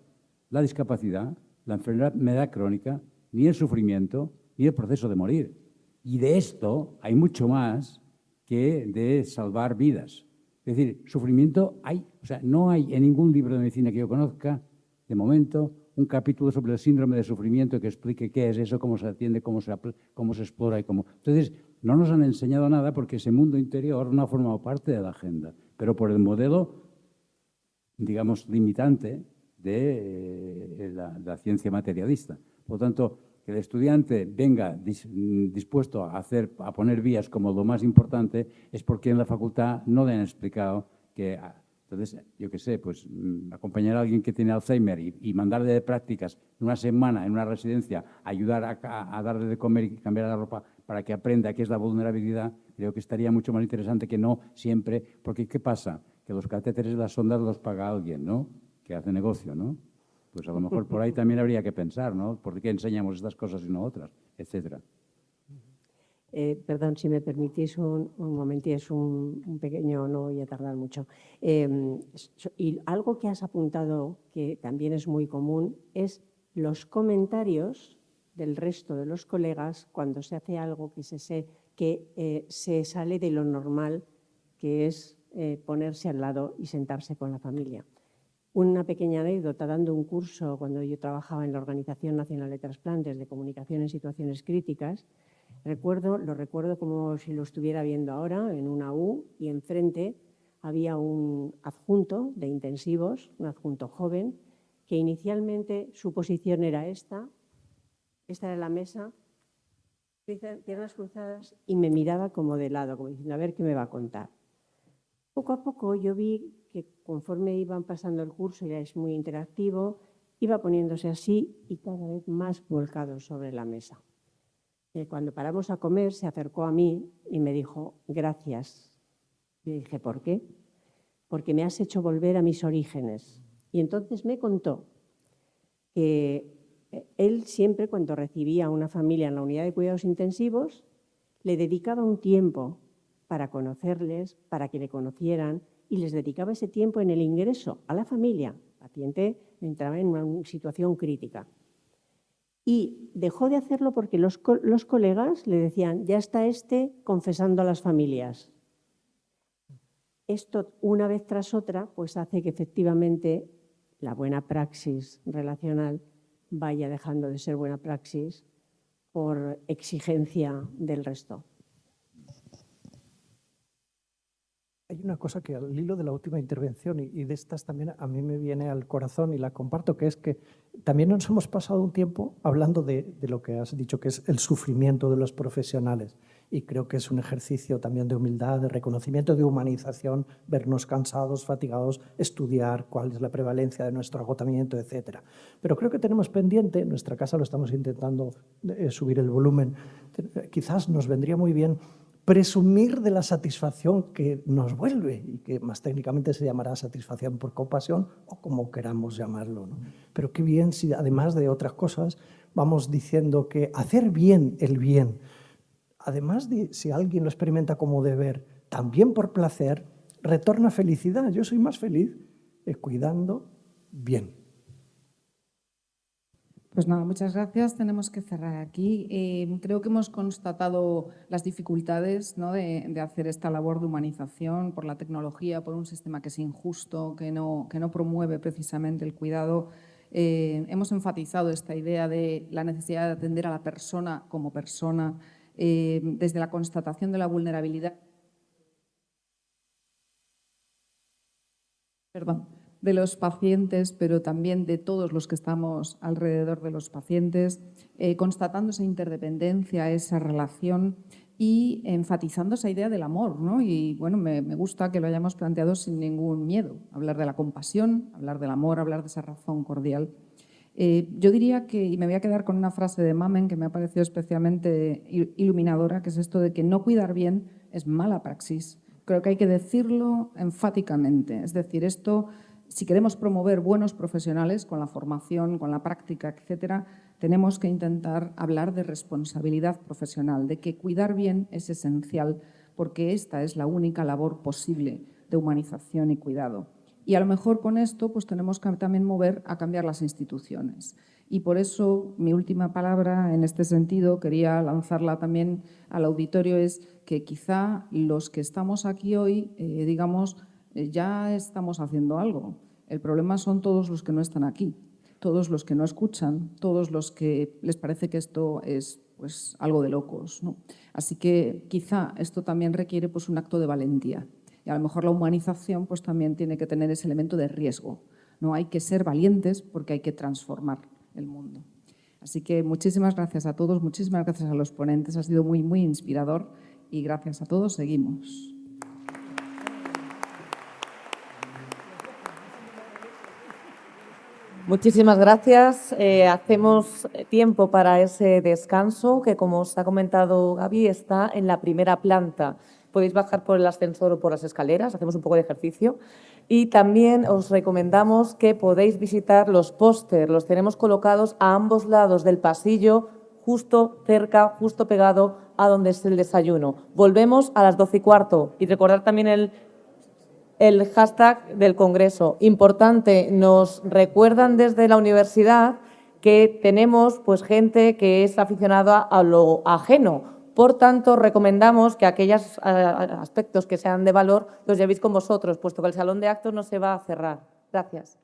la discapacidad, la enfermedad crónica, ni el sufrimiento, ni el proceso de morir. Y de esto hay mucho más que de salvar vidas. Es decir, sufrimiento hay, o sea, no hay en ningún libro de medicina que yo conozca, de momento, un capítulo sobre el síndrome de sufrimiento que explique qué es eso, cómo se atiende, cómo se explora y cómo. Entonces, no nos han enseñado nada porque ese mundo interior no ha formado parte de la agenda, pero por el modelo, digamos, limitante de la ciencia materialista. Por lo tanto, que el estudiante venga dispuesto a poner vías como lo más importante es porque en la facultad no le han explicado que... Entonces, yo qué sé, pues acompañar a alguien que tiene Alzheimer y mandarle de prácticas una semana en una residencia, ayudar a darle de comer y cambiar la ropa para que aprenda qué es la vulnerabilidad, creo que estaría mucho más interesante que no siempre, porque ¿qué pasa? Que los catéteres y las sondas los paga alguien, ¿no? Que hace negocio, ¿no? Pues a lo mejor por ahí también habría que pensar, ¿no? ¿Por qué enseñamos estas cosas y no otras? Etcétera. Perdón, si me permitís un momentito, es un pequeño, no voy a tardar mucho. Y algo que has apuntado, que también es muy común, es los comentarios del resto de los colegas cuando se hace algo que se sale de lo normal, que es ponerse al lado y sentarse con la familia. Una pequeña anécdota, dando un curso cuando yo trabajaba en la Organización Nacional de Trasplantes de Comunicación en Situaciones Críticas, lo recuerdo como si lo estuviera viendo ahora en una U, y enfrente había un adjunto de intensivos, un adjunto joven, que inicialmente su posición era esta era la mesa, piernas cruzadas, y me miraba como de lado, como diciendo, a ver qué me va a contar. Poco a poco yo vi que conforme iban pasando el curso, ya es muy interactivo, iba poniéndose así y cada vez más volcado sobre la mesa. Cuando paramos a comer, se acercó a mí y me dijo, gracias. Le dije, ¿por qué? Porque me has hecho volver a mis orígenes. Y entonces me contó que él siempre, cuando recibía a una familia en la unidad de cuidados intensivos, le dedicaba un tiempo para conocerles, para que le conocieran, y les dedicaba ese tiempo en el ingreso a la familia. El paciente entraba en una situación crítica. Y dejó de hacerlo porque los colegas le decían, ya está confesando a las familias. Esto, una vez tras otra, pues hace que efectivamente la buena praxis relacional vaya dejando de ser buena praxis por exigencia del resto. Hay una cosa que al hilo de la última intervención y de estas también a mí me viene al corazón y la comparto, que es que también nos hemos pasado un tiempo hablando de lo que has dicho, que es el sufrimiento de los profesionales. Y creo que es un ejercicio también de humildad, de reconocimiento, de humanización, vernos cansados, fatigados, estudiar cuál es la prevalencia de nuestro agotamiento, etc. Pero creo que tenemos pendiente, en nuestra casa lo estamos intentando subir el volumen, quizás nos vendría muy bien presumir de la satisfacción que nos vuelve y que más técnicamente se llamará satisfacción por compasión o como queramos llamarlo, ¿no? Pero qué bien si además de otras cosas vamos diciendo que hacer bien el bien, además de si alguien lo experimenta como deber, también por placer, retorna felicidad. Yo soy más feliz cuidando bien. Pues nada, muchas gracias. Tenemos que cerrar aquí. Creo que hemos constatado las dificultades, ¿no?, de hacer esta labor de humanización por la tecnología, por un sistema que es injusto, que no promueve precisamente el cuidado. Hemos enfatizado esta idea de la necesidad de atender a la persona como persona, desde la constatación de la vulnerabilidad. De los pacientes, pero también de todos los que estamos alrededor de los pacientes, constatando esa interdependencia, esa relación y enfatizando esa idea del amor, ¿no? Y bueno, me gusta que lo hayamos planteado sin ningún miedo, hablar de la compasión, hablar del amor, hablar de esa razón cordial. Yo diría que, y me voy a quedar con una frase de Mamen que me ha parecido especialmente iluminadora, que es esto de que no cuidar bien es mala praxis. Creo que hay que decirlo enfáticamente, es decir, esto... Si queremos promover buenos profesionales con la formación, con la práctica, etcétera, tenemos que intentar hablar de responsabilidad profesional, de que cuidar bien es esencial porque esta es la única labor posible de humanización y cuidado. Y a lo mejor con esto pues tenemos que también mover a cambiar las instituciones. Y por eso mi última palabra en este sentido, quería lanzarla también al auditorio, es que quizá los que estamos aquí hoy, ya estamos haciendo algo. El problema son todos los que no están aquí, todos los que no escuchan, todos los que les parece que esto es pues, algo de locos, ¿no? Así que quizá esto también requiere pues, un acto de valentía. Y a lo mejor la humanización pues, también tiene que tener ese elemento de riesgo. No hay que ser valientes porque hay que transformar el mundo. Así que muchísimas gracias a todos, muchísimas gracias a los ponentes, ha sido muy, muy inspirador y gracias a todos, seguimos. Muchísimas gracias. Hacemos tiempo para ese descanso que, como os ha comentado Gaby, está en la primera planta. Podéis bajar por el ascensor o por las escaleras, hacemos un poco de ejercicio. Y también os recomendamos que podéis visitar los pósters. Los tenemos colocados a ambos lados del pasillo, justo cerca, justo pegado a donde es el desayuno. Volvemos a las 12:15 y recordar también el hashtag del Congreso. Importante, nos recuerdan desde la universidad que tenemos pues, gente que es aficionada a lo ajeno. Por tanto, recomendamos que aquellos aspectos que sean de valor los llevéis con vosotros, puesto que el salón de actos no se va a cerrar. Gracias.